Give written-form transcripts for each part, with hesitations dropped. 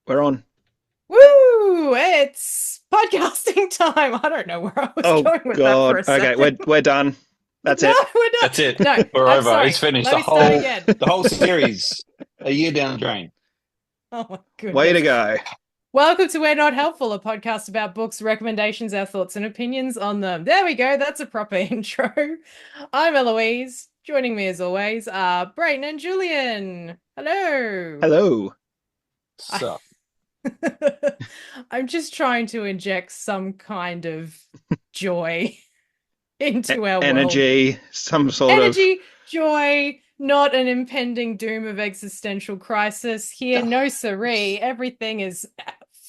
We're on. Woo! It's podcasting time. I don't know where I was Oh going with that for God. a Okay, second. we're done. That's No, it. we're not. That's it. No, We're I'm over. It's sorry. finished. Let The me start whole again. the whole series, a year down the drain. Oh my Way to goodness. go. Welcome to We're Not Helpful, a podcast about books, recommendations, our thoughts and opinions on them. There we go. That's a proper intro. I'm Eloise. Joining me as always are Brayton and Julian. Hello. Hello. So I'm just trying to inject some kind of joy into our world. Energy, some sort of. Energy, joy, not an impending doom of existential crisis here. No siree. Everything is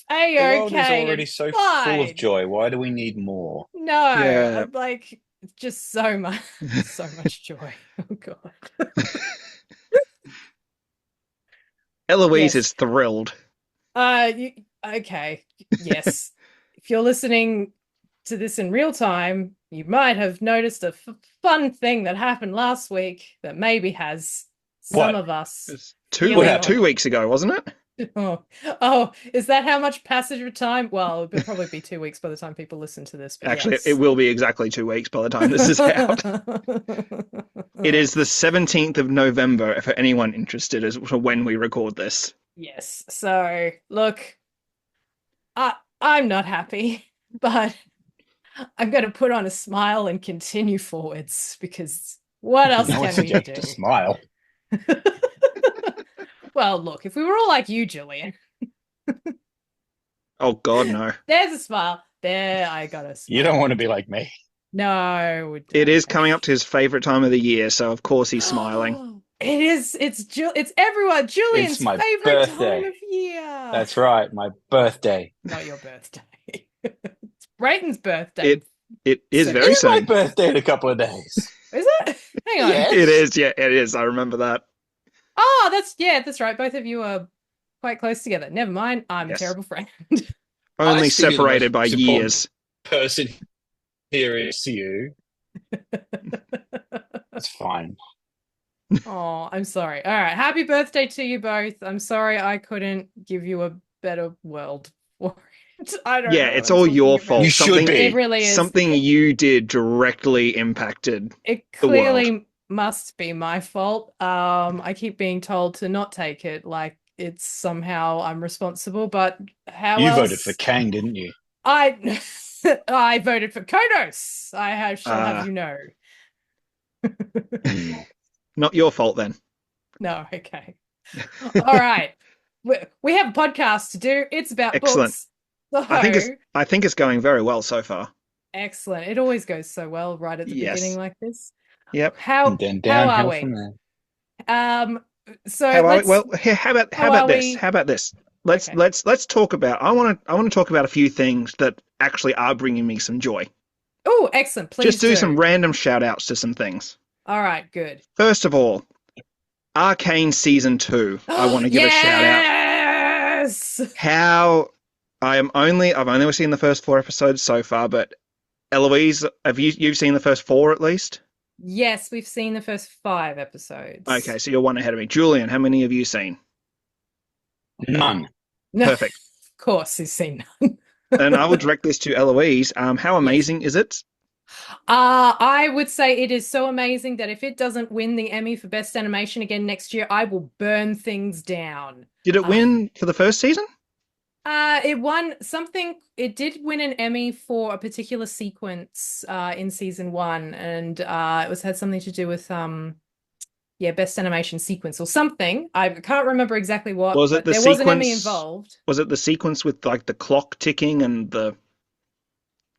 the world is a-okay already and so full of fine. joy. Why do we need more? No, Yeah. I'm like it's just so much joy. Oh God. Eloise Yes. is thrilled. Okay. Yes. If you're listening to this in real time, you might have noticed a fun thing that happened last week that maybe has some What? of us It's What feeling happened? 2 weeks ago, wasn't it? oh, is that how much passage of time? Well, it'll probably be 2 weeks by the time people listen to this, but Actually, it yes. will be exactly 2 weeks by the time this is out. It is the 17th of November, for anyone interested as to when we record this. Yes. So, look, I'm not happy, but I'm going to put on a smile and continue forwards because what else No one can said we you have do? to smile. Well, look, if we were all like you, Julian, Oh God, no. there's a smile. There, I got a You smile. don't want to be like me. No, It is coming up to his favorite time of the year, so of course he's smiling. It is. It's everyone. It's Julian's my favorite time birthday. of year. That's right, my birthday. Not your birthday. It's Brayton's birthday. It it is So very It's my soon. birthday in a couple of days. is it? Hang on. It Yes. is, yeah, it is. I remember that. Oh, that's right. Both of you are quite close together. Never mind. I'm a Yes. terrible friend. I Only figure the separated by most important years. person here is you. It's fine. Oh, I'm sorry. All right. Happy birthday to you both. I'm sorry I couldn't give you a better world for it. I don't Yeah, know what it's I'm all talking your about. fault. You should It be. really is. Something you did directly impacted It the world. clearly must be my fault. I keep being told to not take it like it's somehow I'm responsible, but how You voted for else? Kang, didn't you? I I voted for Kodos. Shall have Uh, you know. Not your fault then. No, okay. All right. We have a podcast to do. It's about Excellent. books. I think it's So I think it's going very well so far. excellent. It always goes so well right at the beginning Yes. like this. Yep. And How then how are downhill from we? there. So How are we? let's Well, here, how how about are this? we? How about this? Let's Okay. let's talk about. I want to talk about a few things that actually are bringing me some joy. Oh, excellent. Just Please do some do. random shout outs to some things. All right, good. First of all, Arcane season 2. I want to give a shout out. Yes. How I've only seen the first 4 episodes so far, but Eloise, have you've seen the first 4 at least? Yes, we've seen the first 5 episodes. Okay, so you're one ahead of me. Julian, how many have you seen? None. No, Perfect. of course, he's seen none. And I will direct this to Eloise. How Yes. amazing is it? I would say it is so amazing that if it doesn't win the Emmy for Best Animation again next year, I will burn things down. Did it Uh, win for the first season? it won something. It did win an Emmy for a particular sequence in season one, and it had something to do with yeah, Best Animation Sequence or something. I can't remember exactly what, Was it but the there was an Emmy sequence? involved. Was it the sequence with like the clock ticking and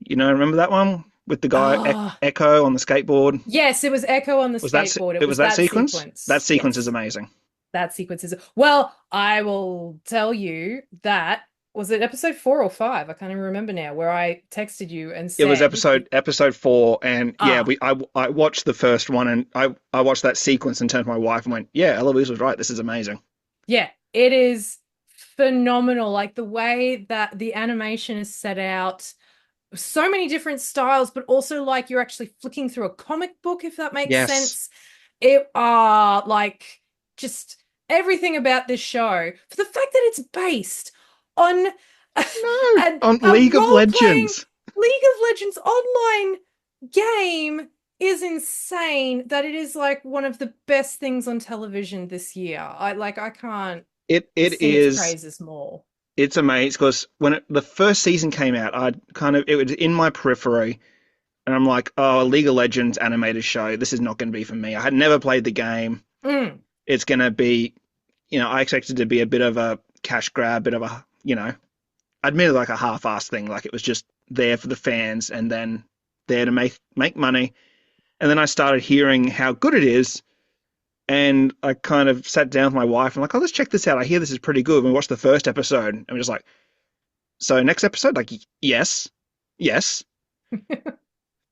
remember that one with the guy Oh, Echo on the skateboard? yes, it was Echo on the Was that skateboard. It it was was that that sequence? That sequence. sequence is Yes. amazing. That sequence is well, I will tell you that was it episode 4 or 5? I can't even remember now, where I texted you and It was said, episode 4, and yeah, ah, I watched the first one, and I watched that sequence and turned to my wife and went, yeah, Eloise was right. This is amazing. yeah, it is phenomenal. Like the way that the animation is set out, so many different styles, but also like you're actually flicking through a comic book, if that makes Yes. sense. Like just everything about this show, for the fact that it's based on No, a on League of role-playing Legends. League of Legends online game is insane that it is like one of the best things on television this year. I can't It sing its is. praises more. It's amazing because when the first season came out, it was in my periphery, and I'm like, oh, a League of Legends animated show. This is not going to be for me. I had never played the game. Mm. It's going to be, I expected it to be a bit of a cash grab, bit of a, admittedly like a half-assed thing. Like it was just there for the fans and then there to make money. And then I started hearing how good it is. And I kind of sat down with my wife and like, oh, let's check this out. I hear this is pretty good. And we watched the first episode and we're just like, so next episode? Like, yes, yes.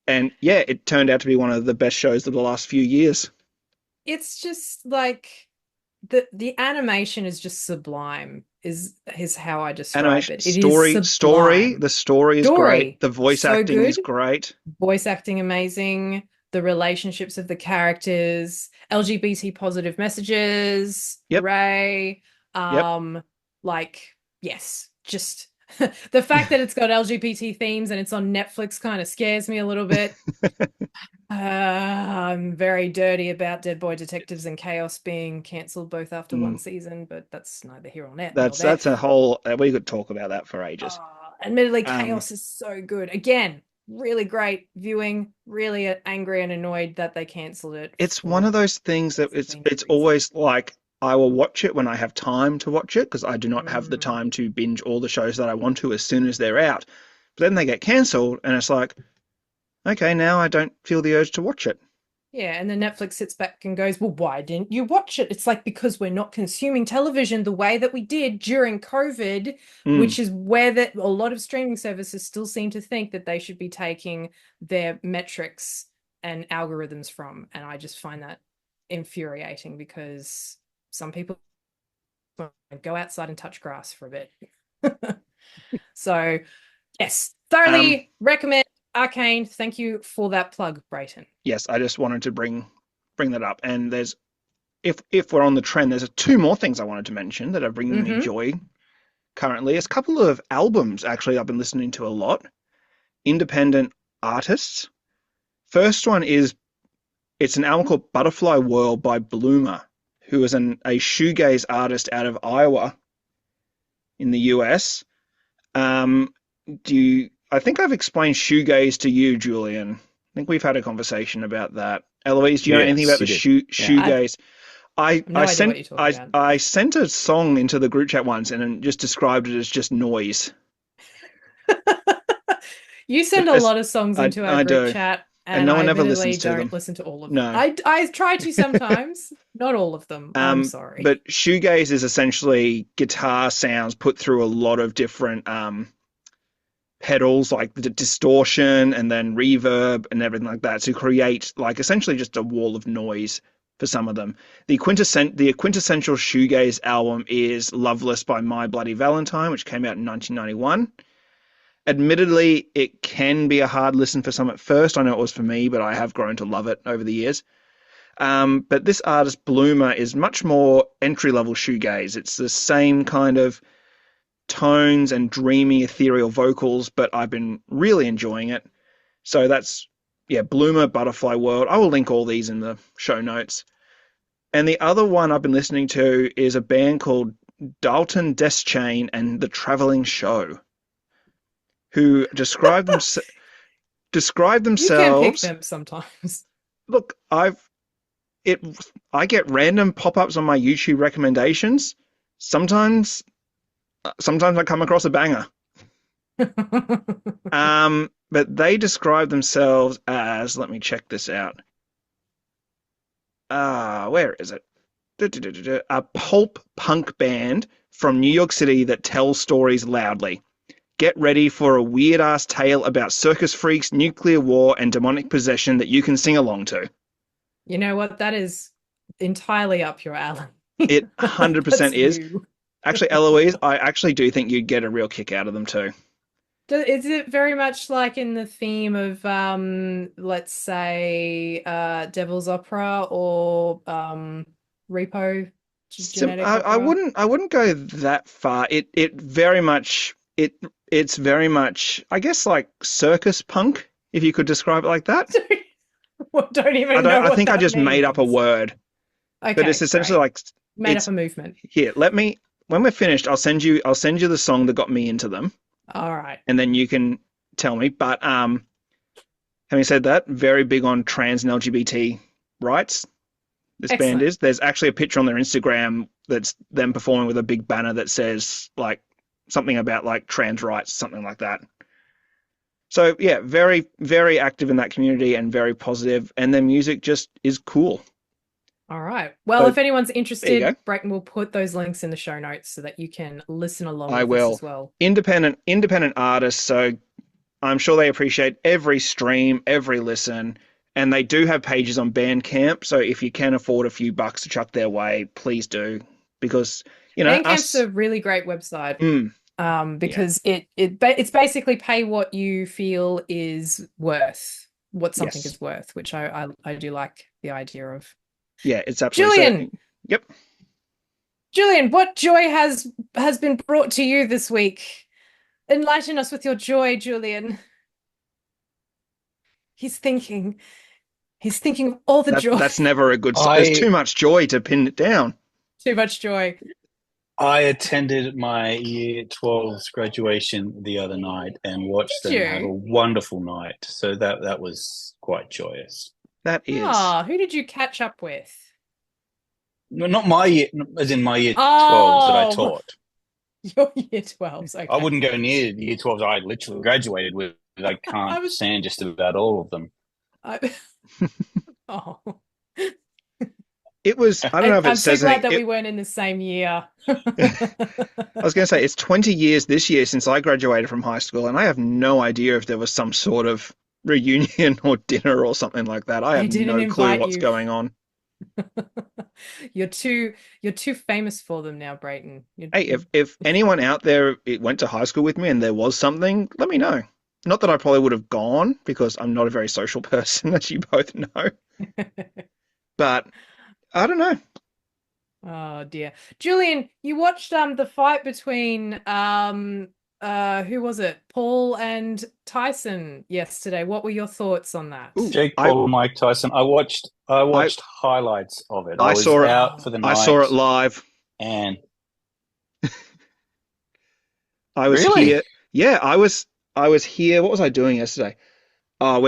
And yeah, it turned out to be one of the best shows of the last few years. It's just like the animation is just sublime is how I describe Animation, it. It is sublime. the story is great. Story, The voice so acting is good. great. Voice acting amazing. The relationships of the characters, LGBT positive messages, Yep, hooray. yep. Like, yes, just the fact that it's got LGBT themes and it's on Netflix kind of scares me a little bit. I'm very dirty about Dead Boy Detectives and Chaos being cancelled both after one season, but that's neither here nor there. That's a whole. We could talk about that for ages. Admittedly, Chaos is so good. Again, really great viewing. Really angry and annoyed that they cancelled it. It's one of those things that it's always like I will watch it when I have time to watch it because I do not have the time to binge all the shows that I want to as soon as they're out. But then they get cancelled, and it's like, okay, now I don't feel the urge to watch it. Yeah, and then Netflix sits back and goes, well, why didn't you watch it? It's like because we're not consuming television the way that we did during COVID, which is where that a lot of streaming services still seem to think that they should be taking their metrics and algorithms from. And I just find that infuriating because some people go outside and touch grass for a bit. So, yes, thoroughly recommend Arcane. Thank you for that plug, Brayton. Yes, I just wanted to bring that up. And there's, if we're on the trend, there's two more things I wanted to mention that are bringing me joy currently. There's a couple of albums actually I've been listening to a lot. Independent artists. First one it's an album called Butterfly World by Bloomer, who is a shoegaze artist out of Iowa in the US. I think I've explained shoegaze to you, Julian. I think we've had a conversation about that. Eloise, do you know anything about the shoegaze? I sent a song into the group chat once and just described it as just noise. You send a lot of songs into our group chat, and no one ever listens to them. Listen to all of them. No, I try to sometimes, not all of them. I'm sorry. But shoegaze is essentially guitar sounds put through a lot of different pedals, like the distortion and then reverb and everything like that, to create like essentially just a wall of noise for some of them. The quintessential shoegaze album is Loveless by My Bloody Valentine, which came out in 1991. Admittedly, it can be a hard listen for some at first. I know it was for me, but I have grown to love it over the years. But this artist, Bloomer, is much more entry-level shoegaze. It's the same kind of tones and dreamy, ethereal vocals, but I've been really enjoying it. So that's, Bloomer, Butterfly World. I will link all these in the show notes. And the other one I've been listening to is a band called Dalton Deschain and the Traveling Show, who describe themselves. You can pick them sometimes. Look, I get random pop-ups on my YouTube recommendations. Sometimes I come across a banger. But they describe themselves as, let me check this out. Where is it? A pulp punk band from New York City that tells stories loudly. Get ready for a weird-ass tale about circus freaks, nuclear war, and demonic possession that you can sing along to. You know what? That is entirely up your alley. It 100% is. Actually, Eloise, I actually do think you'd get a real kick out of them too. Is it very much like in the theme of, let's say, Devil's Opera or Repo genetic I opera? wouldn't go that far. It's very much, I guess, like circus punk, if you could describe it like that. Don't even know I what think I that just made up a means. word, but it's Okay, essentially great. like Made up it's a movement. here. When we're finished, I'll send you the song that got me into them, All right. and then you can tell me. But having said that, very big on trans and LGBT rights. This band Excellent. is. There's actually a picture on their Instagram that's them performing with a big banner that says like something about like trans rights, something like that. So yeah, very, very active in that community and very positive, and their music just is cool. All right. Well, So if anyone's there you interested, go. Brayton will put those links in the show notes so that you can listen along I with us will. as well. Independent artists, so I'm sure they appreciate every stream, every listen, and they do have pages on Bandcamp. So if you can afford a few bucks to chuck their way, please do, because Bandcamp's us. a really great website. Yeah. Because it's basically pay what you feel is worth what something Yes. is worth, which I do like the idea of. Yeah, it's absolutely so. Julian, Yep. Julian, what joy has been brought to you this week? Enlighten us with your joy, Julian. He's thinking. He's thinking of all the joy. That's never a good. There's I too much joy to pin it down. Too much joy. I attended my year 12's graduation the other night and watched Did them have a you? wonderful night. So that was quite joyous. That is. Ah, who did you catch up with? No, not my year, as in my year 12s that I Oh, taught. your year 12s. I Okay. wouldn't go near the year 12s I literally graduated with. I I can't was stand just about all of them. I, oh. It was. I don't know if it I'm so says glad anything. that we weren't in the same year. I was going to say it's 20 years this year since I graduated from high school, and I have no idea if there was some sort of reunion or dinner or something like that. I They have didn't no clue invite what's you. going on. You're too famous for them now, Brayton. Hey, if anyone out there went to high school with me and there was something, let me know. Not that I probably would have gone because I'm not a very social person, as you both know. But I don't know. Oh dear. Julian, you watched the fight between who was it? Paul and Tyson yesterday. What were your thoughts on that? Ooh, Jake Paul and Mike Tyson. I watched I highlights of it. I I was saw it. out for the I saw night it live. and I was really? here. Yeah, I was here. What was I doing yesterday? Oh,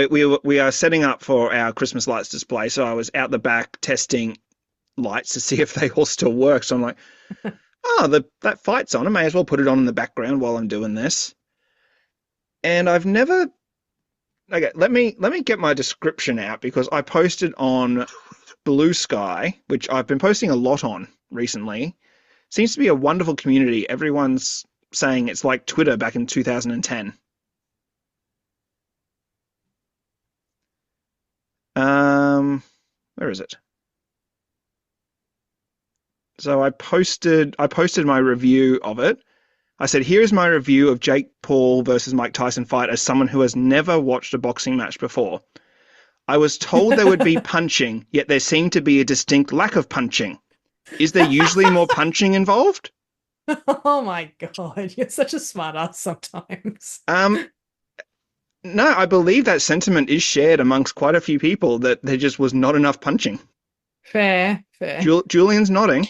we are setting up for our Christmas lights display. So I was out the back testing lights to see if they all still work. So I'm like, oh, that fight's on. I may as well put it on in the background while I'm doing this. And I've never. Okay, let me get my description out because I posted on Bluesky, which I've been posting a lot on recently. Seems to be a wonderful community. Everyone's saying it's like Twitter back in 2010. Where is it? So I posted my review of it. I said, here is my review of Jake Paul versus Mike Tyson fight as someone who has never watched a boxing match before. I was told there would be punching, yet there seemed to be a distinct lack of punching. Is there usually more punching involved? Oh my God, you're such a smart ass sometimes. No, I believe that sentiment is shared amongst quite a few people that there just was not enough punching. Fair, fair. Julian's nodding.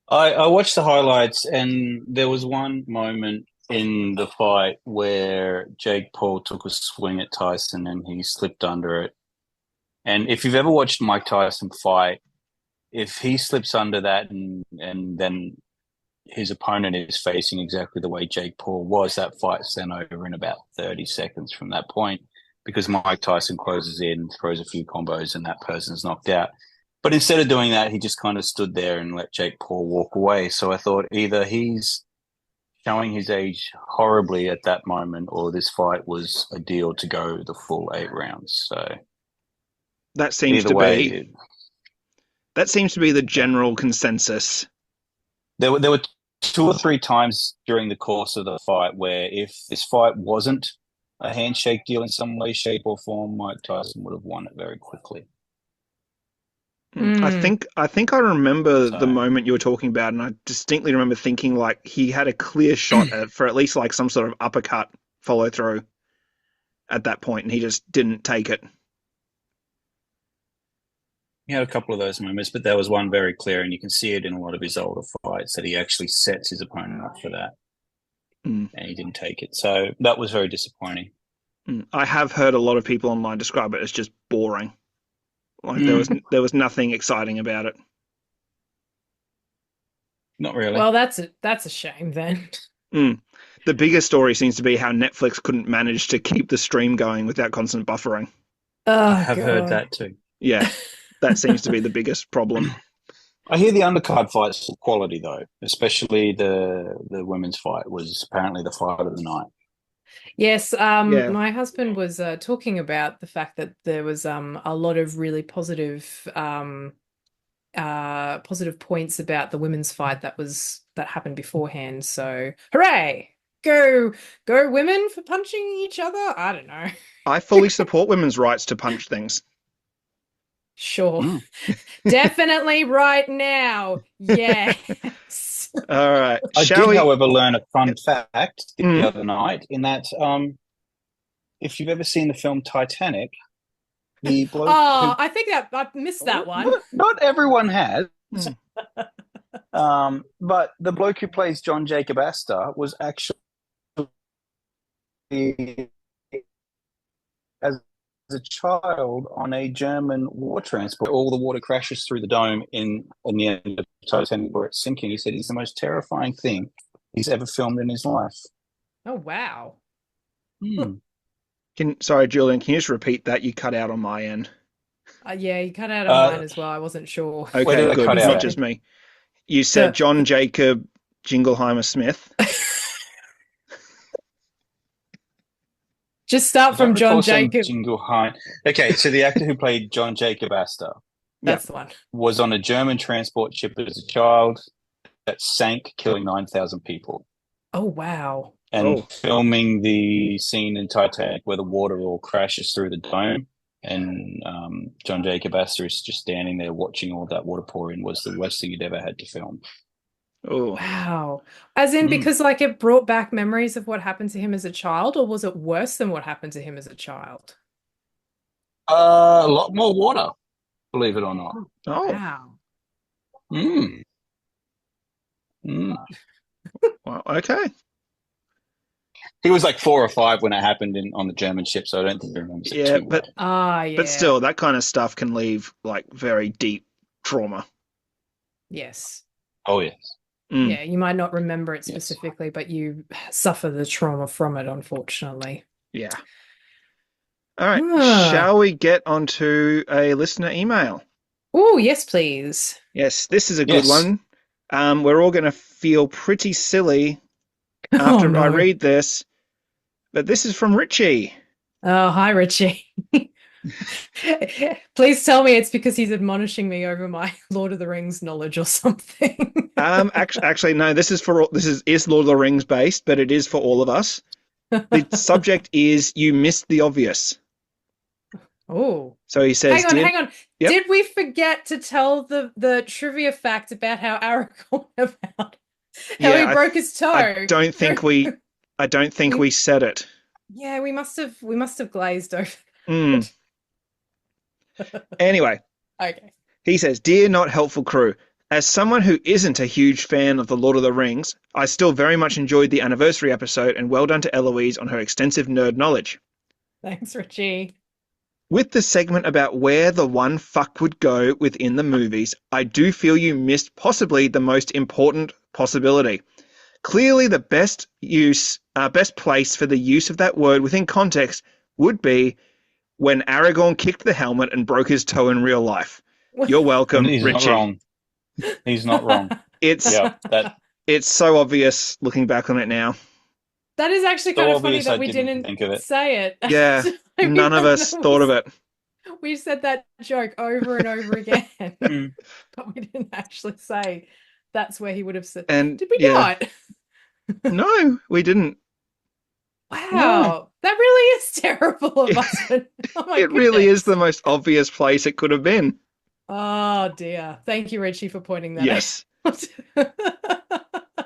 I watched the highlights and there was one moment in the fight where Jake Paul took a swing at Tyson and he slipped under it. And if you've ever watched Mike Tyson fight, if he slips under that and then his opponent is facing exactly the way Jake Paul was, that fight's then over in about 30 seconds from that point because Mike Tyson closes in, throws a few combos, and that person's knocked out. But instead of doing that, he just kind of stood there and let Jake Paul walk away. So I thought either he's showing his age horribly at that moment or this fight was a deal to go the full 8 rounds. So That seems either to way, be that seems to be the general consensus. there were 2 or 3 times during the course of the fight where if this fight wasn't a handshake deal in some way, shape, or form, Mike Tyson would have won it very quickly. Mm. I think I remember the So moment you were talking about, and I distinctly remember thinking like he had a clear shot for at least like some sort of uppercut follow through at that point, and he just didn't take it. he had a couple of those moments, but there was one very clear, and you can see it in a lot of his older fights that he actually sets his opponent up for that, Mm. and he didn't take it. So that was very disappointing. I have heard a lot of people online describe it as just boring. Like Mm, there was nothing exciting about it. not really. Well, that's a shame then. Mm. The biggest story seems to be how Netflix couldn't manage to keep the stream going without constant buffering. I Oh have heard God. that too. Yeah, that seems to be the biggest problem. I hear the undercard fights were quality though, especially the women's fight was apparently the fight of the night. Yes, Yeah. my husband was talking about the fact that there was a lot of really positive points about the women's fight that happened beforehand. So, hooray! Go women for punching each other. I don't know. I fully support women's rights to punch things. Sure. Mm. Definitely right now. Yes. All right. I Shall did, we? however, learn a fun fact the Mm. other night in that if you've ever seen the film Titanic, the bloke Oh, who I think that I missed that one. not everyone has, Mm. but the bloke who plays John Jacob Astor was actually as a child on a German war transport. All the water crashes through the dome in the end of Titanic where it's sinking. He said it's the most terrifying thing he's ever filmed in his life. Oh, wow. Hmm. Sorry, Julian, can you just repeat that? You cut out on my end. Yeah, you cut out on mine as well. I wasn't sure. Where Okay, did I good. cut You out Not at? just said me. You said the John Jacob Jingleheimer Smith. just start I don't from John recall saying Jacob. Jingle Hein. Okay, so the actor who played John Jacob Astor Yeah. That's the one. was on a German transport ship as a child that sank, killing 9,000 people. Oh, wow. And Oh. filming the scene in Titanic where the water all crashes through the dome, and John Jacob Astor is just standing there watching all that water pour in was the worst thing he'd ever had to film. Oh. Wow. As in, because like it brought back memories of what happened to him as a child, or was it worse than what happened to him as a child? A lot more water, believe it or not. Oh. Wow. Mm. Mm. Well, okay. He was like 4 or 5 when it happened on the German ship, so I don't think he remembers it Yeah, too but well. Ah, yeah. but still, that kind of stuff can leave like very deep trauma. Yes. Oh, yes. Mm. Yeah, you might not remember it Yes. specifically, but you suffer the trauma from it, unfortunately. Yeah. All right. Ah. Shall we get onto a listener email? Oh, yes, please. Yes, this is a good Yes. one. We're all going to feel pretty silly Oh, after I no. read this, but this is from Richie. Oh, hi, Richie. Please tell me it's because he's admonishing me over my Lord of the Rings knowledge or something. Actually, no. This is Lord of the Rings based, but it is for all of us. The subject is you missed the obvious. Oh. So he says, Hang on. Yep. Did we forget to tell the trivia fact about how Aragorn about how he broke his toe? I don't think we said it. Yeah, we must have glazed over. Mm. Anyway, Okay. he says, "Dear not helpful crew, as someone who isn't a huge fan of the Lord of the Rings, I still very much enjoyed the anniversary episode, and well done to Eloise on her extensive nerd knowledge. Thanks, Richie. With the segment about where the one fuck would go within the movies, I do feel you missed possibly the most important possibility. Clearly, the best place for the use of that word within context would be when Aragorn kicked the helmet and broke his toe in real life. You're welcome, He's Richie." not wrong. He's not wrong. It's It's so obvious looking back on it now. That is actually so kind of funny obvious that I we didn't think of it. say it. Yeah, none of us thought of it. We said that joke over and over again, Mm. but we didn't actually say that's where he would have said. And Did we yeah, not? no, we didn't. Wow, that really is terrible of us. Oh my It really is goodness. the most obvious place it could have been. Oh dear. Thank you, Richie, for pointing that Yes. out.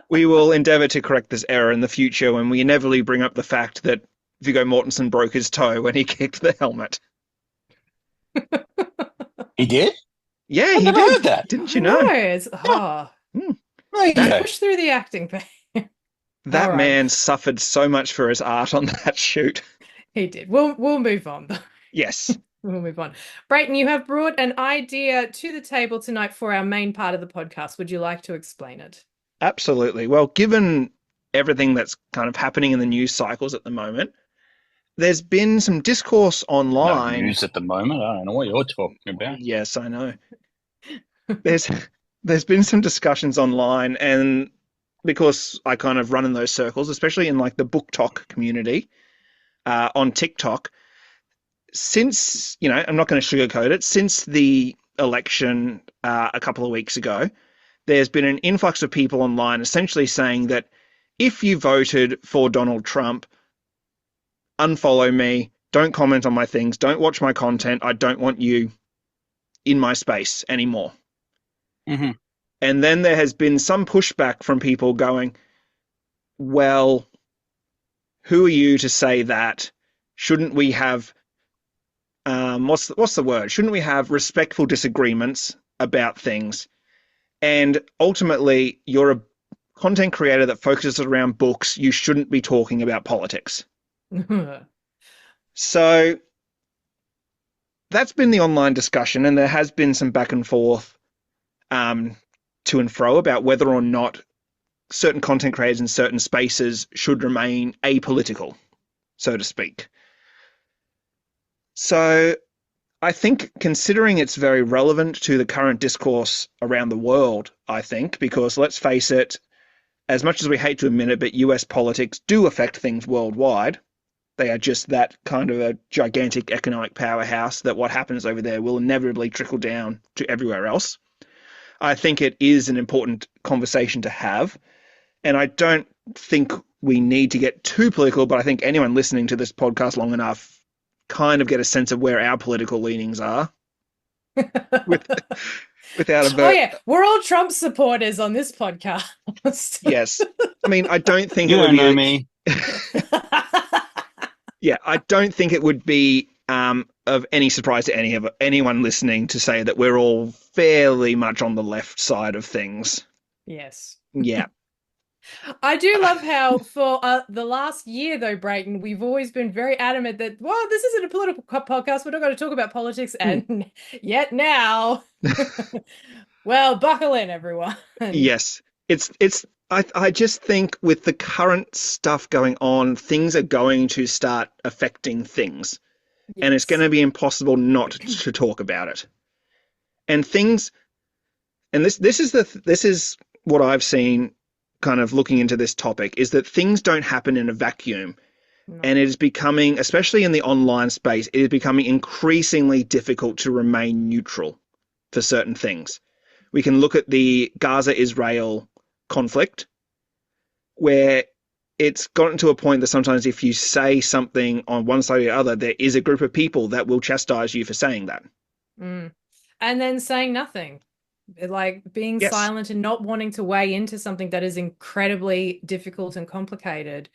We will endeavour to correct this error in the future when we inevitably bring up the fact that Viggo Mortensen broke his toe when he kicked the helmet. He did? Yeah, I he never did. heard that. Didn't I you know? know. It's Hmm. There you That go. push through the acting pain. All that right. man suffered so much for his art on that shoot. He did. We'll move on though. Yes, We'll move on. Brayton, you have brought an idea to the table tonight for our main part of the podcast. Would you like to explain it? absolutely. Well, given everything that's kind of happening in the news cycles at the moment, there's been some discourse No online. news at the moment. I don't know what you're talking about. Yes, I know. There's there's been some discussions online, and because I kind of run in those circles, especially in like the book talk community on TikTok, since I'm not going to sugarcoat it, since the election a couple of weeks ago, there's been an influx of people online essentially saying that if you voted for Donald Trump, unfollow me, don't comment on my things, don't watch my content, I don't want you in my space anymore. Mm-hmm. And then there has been some pushback from people going, well, who are you to say that? Shouldn't we have what's the word? Shouldn't we have respectful disagreements about things? And ultimately, you're a content creator that focuses around books. You shouldn't be talking about politics. So that's been the online discussion, and there has been some back and forth to and fro about whether or not certain content creators in certain spaces should remain apolitical, so to speak. So I think, considering it's very relevant to the current discourse around the world, I think, because let's face it, as much as we hate to admit it, but US politics do affect things worldwide. They are just that kind of a gigantic economic powerhouse that what happens over there will inevitably trickle down to everywhere else. I think it is an important conversation to have. And I don't think we need to get too political, but I think anyone listening to this podcast long enough kind of get a sense of where our political leanings are with, without a Oh yeah, we're all Trump supporters on this podcast. yes. I mean, I don't think You it would don't know be me. yeah, I don't think it would be of any surprise to anyone listening to say that we're all fairly much on the left side of things. Yes. Yeah. I do love how for the last year, though, Brayton, we've always been very adamant that, well, this isn't a political podcast. We're not going to talk about politics. And yet now, well, buckle in, everyone. Yes. I just think with the current stuff going on, things are going to start affecting things. And it's going Yes. to be impossible not to talk about it. And things and this is what I've seen kind of looking into this topic is that things don't happen in a vacuum. No. And it is becoming, especially in the online space, it is becoming increasingly difficult to remain neutral for certain things. We can look at the Gaza-Israel conflict, where it's gotten to a point that sometimes if you say something on one side or the other, there is a group of people that will chastise you for saying that. Mm. And then saying nothing, like being Yes. silent and not wanting to weigh into something that is incredibly difficult and complicated.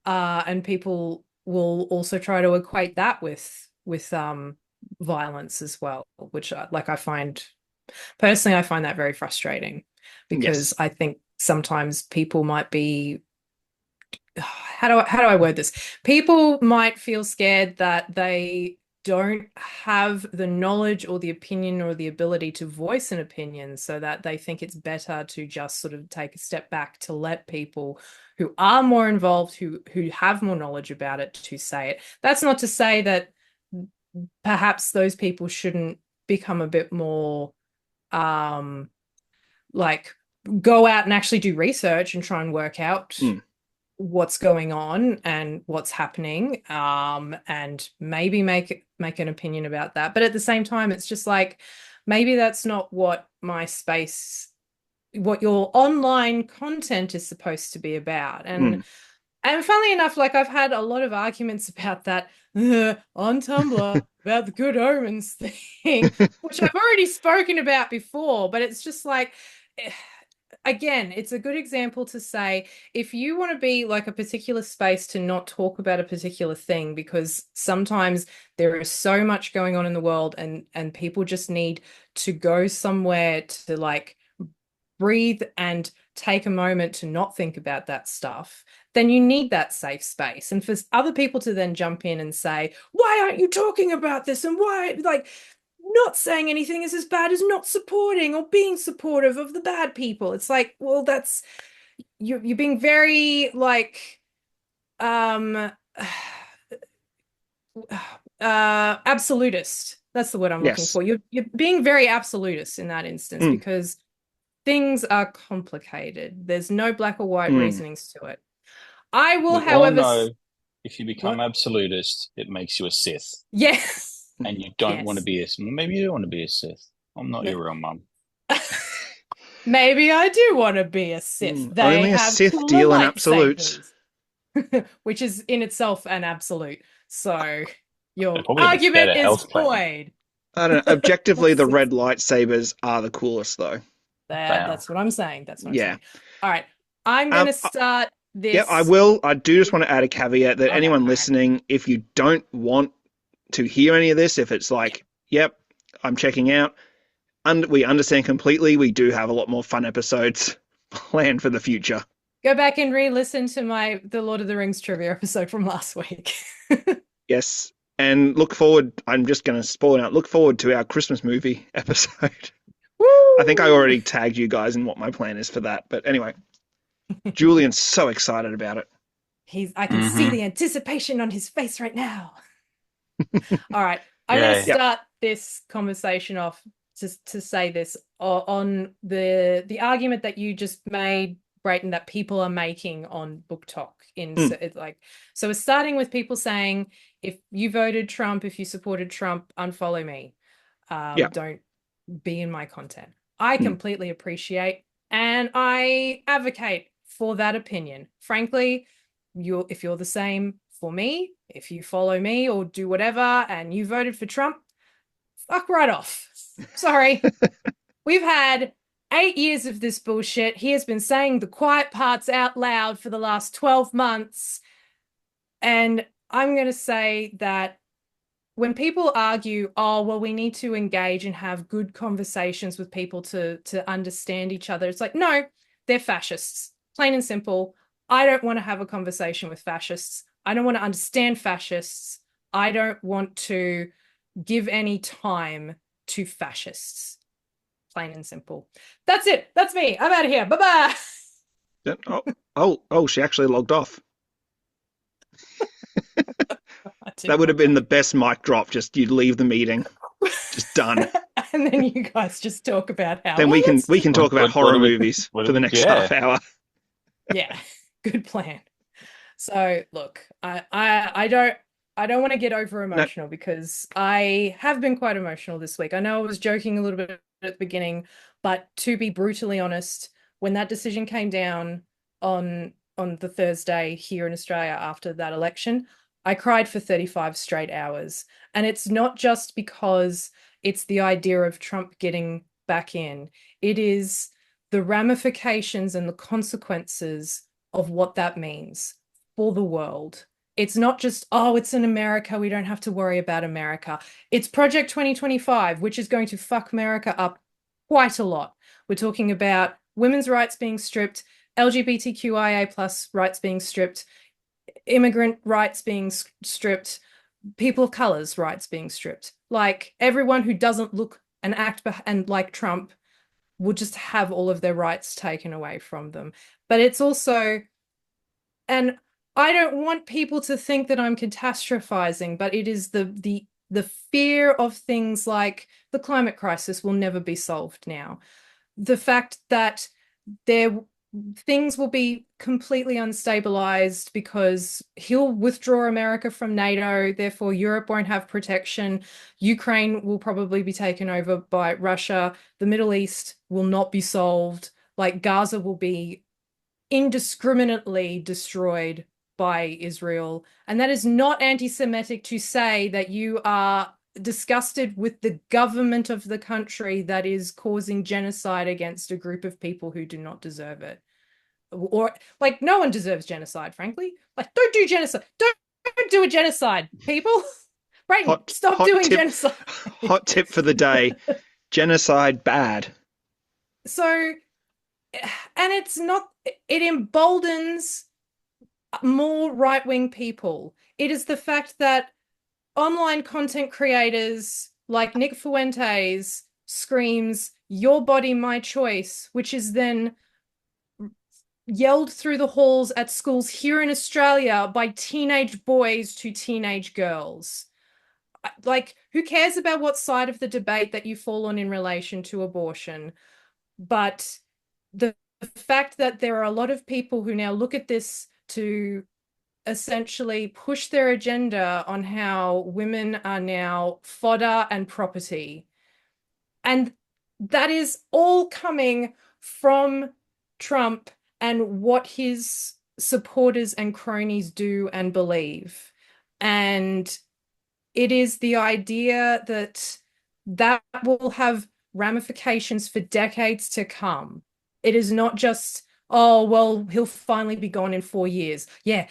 And people will also try to equate that with violence as well, which I find personally, I find that very frustrating because Yes. I think sometimes people might be how do I word this? People might feel scared that they don't have the knowledge or the opinion or the ability to voice an opinion, so that they think it's better to just sort of take a step back to let people who are more involved, who have more knowledge about it, to say it. That's not to say that perhaps those people shouldn't become a bit more like go out and actually do research and try and work out what's going on and what's happening, and maybe make an opinion about that. But at the same time, it's just like maybe that's not what my space, what your online content is supposed to be about. And And funnily enough, like I've had a lot of arguments about that on Tumblr about the Good Omens thing, which I've already spoken about before, but it's just like, again, it's a good example to say if you want to be like a particular space to not talk about a particular thing, because sometimes there is so much going on in the world and people just need to go somewhere to like breathe and take a moment to not think about that stuff, then you need that safe space. And for other people to then jump in and say, why aren't you talking about this? And why, like, not saying anything is as bad as not supporting or being supportive of the bad people. It's like, well, that's you're being very like um absolutist. That's the word I'm looking Yes. for. You're being very absolutist in that instance because things are complicated. There's no black or white reasonings to it. I will, We all however, know if you become what? absolutist, it makes you a Sith. Yes. And you don't want to Yes. be a, maybe you don't want to be a Sith. I'm not your real mum. Maybe I do want to be a Sith. They Only a have Sith cooler deal in absolutes. lightsabers, which is in itself an absolute. So your They probably have a argument better is health plan. void. I don't know. Objectively, the red lightsabers are the coolest, though. That's what I'm saying. That's what I'm Yeah. saying. All right. I'm going to start Yeah, I this. will. I do just want to add a caveat that Okay. anyone All right. listening, if you don't want to hear any of this, if it's like, yep, I'm checking out, and we understand completely, we do have a lot more fun episodes planned for the future. Go back and re-listen to the Lord of the Rings trivia episode from last week. Yes. And look forward, I'm just going to spoil out, look forward to our Christmas movie episode. Woo! I think I already tagged you guys in what my plan is for that. But anyway, Julian's so excited about it. I can see the anticipation on his face right now. All right. I'm going to start this conversation off to say this on the argument that you just made, Brayton, that people are making on Book Talk. So we're starting with people saying, if you voted Trump, if you supported Trump, unfollow me. Don't be in my content. I completely appreciate and I advocate for that opinion. Frankly, if you're the same for me, if you follow me or do whatever and you voted for Trump, fuck right off. Sorry. We've had 8 years of this bullshit. He has been saying the quiet parts out loud for the last 12 months. And I'm going to say that when people argue, oh, well, we need to engage and have good conversations with people to understand each other, it's like, no, they're fascists. Plain and simple. I don't want to have a conversation with fascists. I don't want to understand fascists. I don't want to give any time to fascists. Plain and simple. That's it. That's me. I'm out of here. Bye-bye. Oh, she actually logged off. That would have been the best mic drop. Just you'd leave the meeting, just done. And then you guys just talk about how. Then we can talk about horror movies for the next half hour. Yeah, good plan. So look, I don't want to get over emotional because I have been quite emotional this week. I know I was joking a little bit at the beginning, but to be brutally honest, when that decision came down on the Thursday here in Australia after that election, I cried for 35 straight hours. And it's not just because it's the idea of Trump getting back in. It is the ramifications and the consequences of what that means for the world. It's not just, oh, it's in America, we don't have to worry about America. It's Project 2025, which is going to fuck America up quite a lot. We're talking about women's rights being stripped, LGBTQIA plus rights being stripped, immigrant rights being stripped, people of color's rights being stripped. Like everyone who doesn't look and act and like Trump will just have all of their rights taken away from them. But it's also, and I don't want people to think that I'm catastrophizing, but it is the fear of things like the climate crisis will never be solved now. The fact that things will be completely unstabilized because he'll withdraw America from NATO, therefore Europe won't have protection. Ukraine will probably be taken over by Russia. The Middle East will not be solved. Like Gaza will be indiscriminately destroyed by Israel. And that is not anti-Semitic to say that you are disgusted with the government of the country that is causing genocide against a group of people who do not deserve it. Or like no one deserves genocide, frankly. Like don't do genocide. Don't do a genocide, people. Right, stop doing genocide. Hot tip for the day. Genocide bad. So, and it's not, it emboldens more right-wing people. It is the fact that online content creators like Nick Fuentes screams, "Your body, my choice," which is then yelled through the halls at schools here in Australia by teenage boys to teenage girls. Like, who cares about what side of the debate that you fall on in relation to abortion? But the fact that there are a lot of people who now look at this to essentially push their agenda on how women are now fodder and property. And that is all coming from Trump and what his supporters and cronies do and believe. And it is the idea that that will have ramifications for decades to come. It is not just, oh, well, he'll finally be gone in 4 years. Yeah,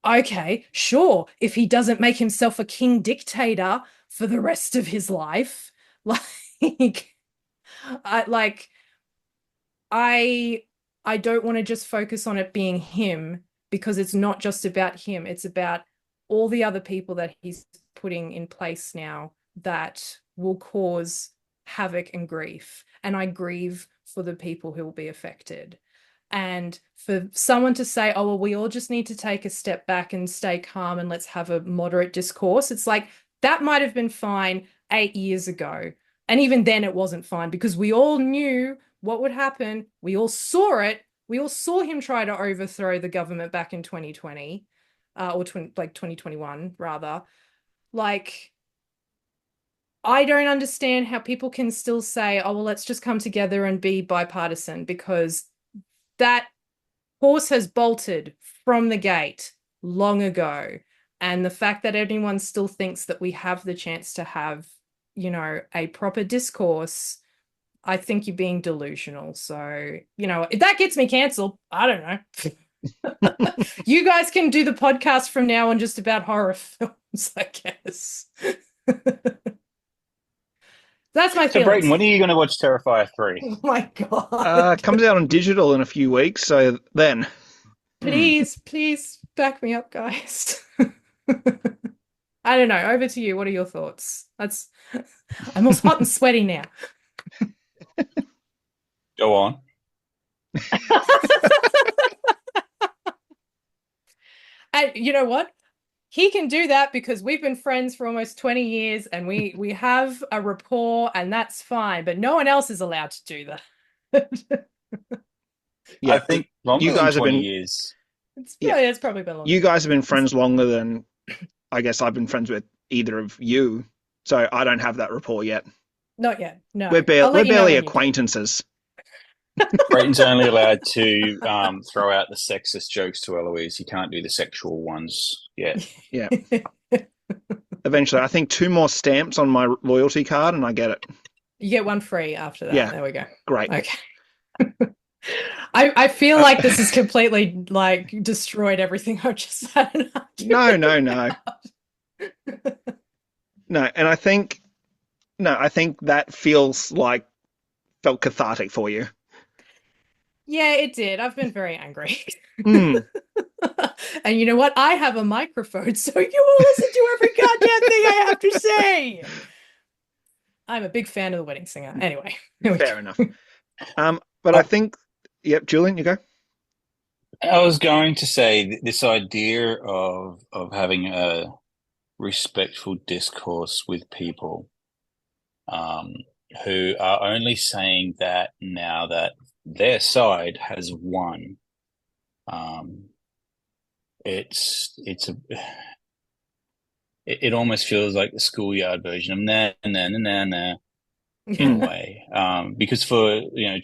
okay, sure, if he doesn't make himself a king dictator for the rest of his life, like, I don't want to just focus on it being him, because it's not just about him. It's about all the other people that he's putting in place now that will cause havoc and grief. And I grieve for the people who will be affected. And for someone to say, oh, well, we all just need to take a step back and stay calm and let's have a moderate discourse. It's like, that might have been fine 8 years ago. And even then it wasn't fine, because we all knew what would happen. We all saw it. We all saw him try to overthrow the government back in 2020, or 2021 rather. Like, I don't understand how people can still say, oh, well, let's just come together and be bipartisan, because that horse has bolted from the gate long ago. And the fact that anyone still thinks that we have the chance to have, you know, a proper discourse, I think you're being delusional. So, you know, if that gets me cancelled, I don't know. You guys can do the podcast from now on just about horror films, I guess. That's my feelings. So, Brayton, when are you going to watch Terrifier 3? Oh my God. Comes out on digital in a few weeks, so then. Please back me up, guys. I don't know. Over to you. What are your thoughts? I'm all hot and sweaty now. Go on. And you know what? He can do that because we've been friends for almost 20 years and we have a rapport, and that's fine. But no one else is allowed to do that. Yeah, I think you guys have been years. It's probably been longer. You guys have been friends longer than I guess I've been friends with either of you. So I don't have that rapport yet. Not yet. No. We're barely acquaintances. Brayton's only allowed to throw out the sexist jokes to Eloise. He can't do the sexual ones yet. Yeah. Eventually, I think 2 more stamps on my loyalty card and I get it. You get 1 free after that. Yeah. There we go. Great. Okay. I feel like this has completely like destroyed everything I've just had an argument. No, and I think that felt cathartic for you. Yeah, it did. I've been very angry. And you know what? I have a microphone, so you will listen to every goddamn thing I have to say. I'm a big fan of The Wedding Singer. Anyway. Fair enough. But I think, yep, Julian, you go. I was going to say this idea of having a respectful discourse with people who are only saying that now that their side has won. It almost feels like the schoolyard version of nah, nah, nah, nah, nah, in a way. Because for 20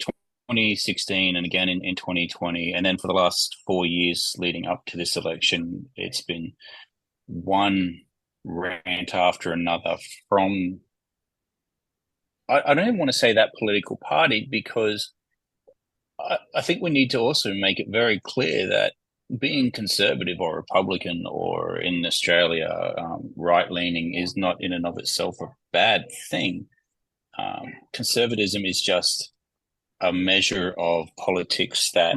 2016 and again in 2020. And then for the last 4 years leading up to this election, it's been one rant after another from, I don't even want to say that political party, because I think we need to also make it very clear that being conservative or Republican, or in Australia, right-leaning, is not in and of itself a bad thing. Conservatism is just a measure of politics that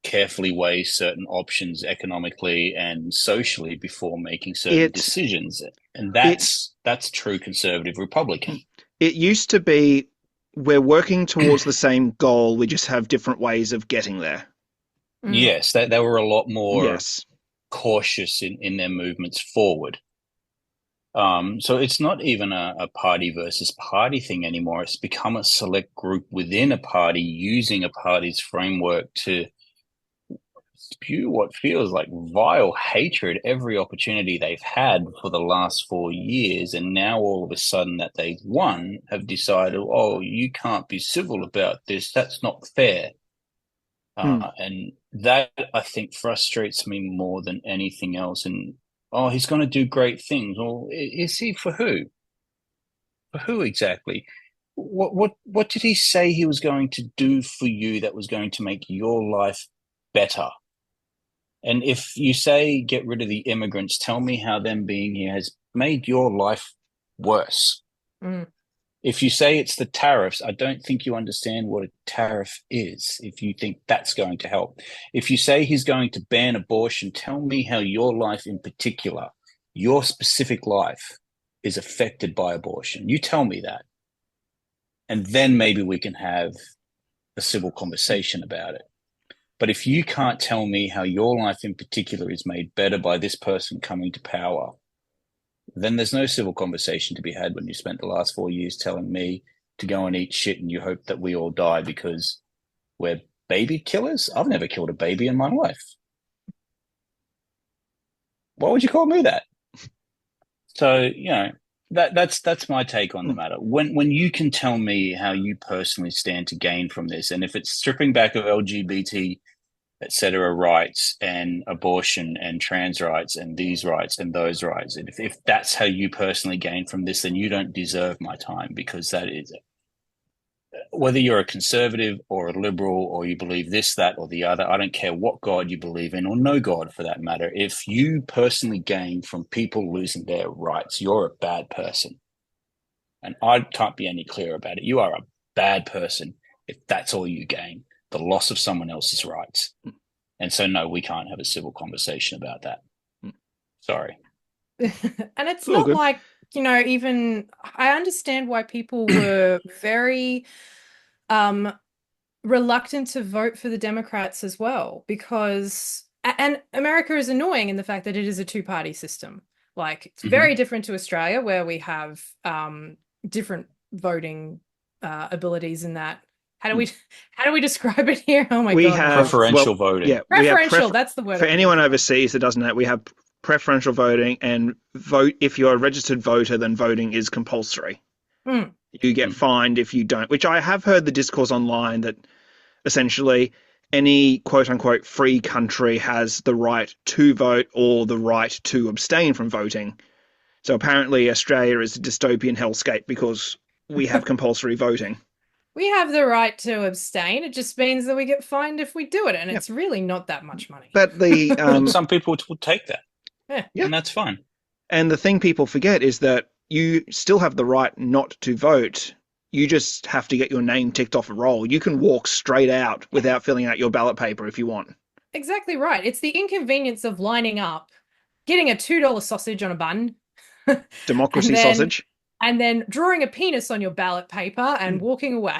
carefully weighs certain options economically and socially before making certain decisions. And that's true conservative Republican. It used to be, we're working towards the same goal, we just have different ways of getting there. Yes, they were a lot more cautious in their movements forward. So it's not even a party versus party thing anymore. It's become a select group within a party using a party's framework to spew what feels like vile hatred every opportunity they've had for the last 4 years. And now all of a sudden that they've won, have decided, oh, you can't be civil about this. That's not fair. And that, I think, frustrates me more than anything else. And, oh, he's going to do great things. Well, is he? For who? For who exactly? What did he say he was going to do for you that was going to make your life better? And if you say get rid of the immigrants, tell me how them being here has made your life worse. If you say it's the tariffs, I don't think you understand what a tariff is, if you think that's going to help. If you say he's going to ban abortion, tell me how your life in particular, your specific life, is affected by abortion. You tell me that. And then maybe we can have a civil conversation about it. But if you can't tell me how your life in particular is made better by this person coming to power, then there's no civil conversation to be had when you spent the last 4 years telling me to go and eat shit and you hope that we all die because we're baby killers. I've never killed a baby in my life. Why would you call me that? So, that's my take on the matter. When you can tell me how you personally stand to gain from this, and if it's stripping back of LGBT, etc. rights and abortion and trans rights and these rights and those rights, and if that's how you personally gain from this, then you don't deserve my time, because that is, whether you're a conservative or a liberal or you believe this, that, or the other, I don't care what God you believe in, or no God for that matter. If you personally gain from people losing their rights, you're a bad person. And I can't be any clearer about it. You are a bad person if that's all you gain, the loss of someone else's rights. And so, no, we can't have a civil conversation about that. Sorry. And it's not good. Like, even I understand why people were very reluctant to vote for the Democrats as well, because, and America is annoying in the fact that it is a two-party system. Like, it's very different to Australia, where we have different voting abilities in that. How do we describe it here? Oh my God. We have preferential voting. Yeah, preferential, that's the word. For anyone overseas that doesn't know, we have preferential voting, and vote if you're a registered voter, then voting is compulsory. You get fined if you don't, which I have heard the discourse online that essentially any quote-unquote free country has the right to vote or the right to abstain from voting. So apparently Australia is a dystopian hellscape because we have compulsory voting. We have the right to abstain. It just means that we get fined if we do it, and it's really not that much money. But some people will take that. Yeah. And that's fine. And the thing people forget is that you still have the right not to vote. You just have to get your name ticked off a roll. You can walk straight out without filling out your ballot paper if you want. Exactly right. It's the inconvenience of lining up, getting a $2 sausage on a bun. Democracy sausage. And then drawing a penis on your ballot paper and walking away.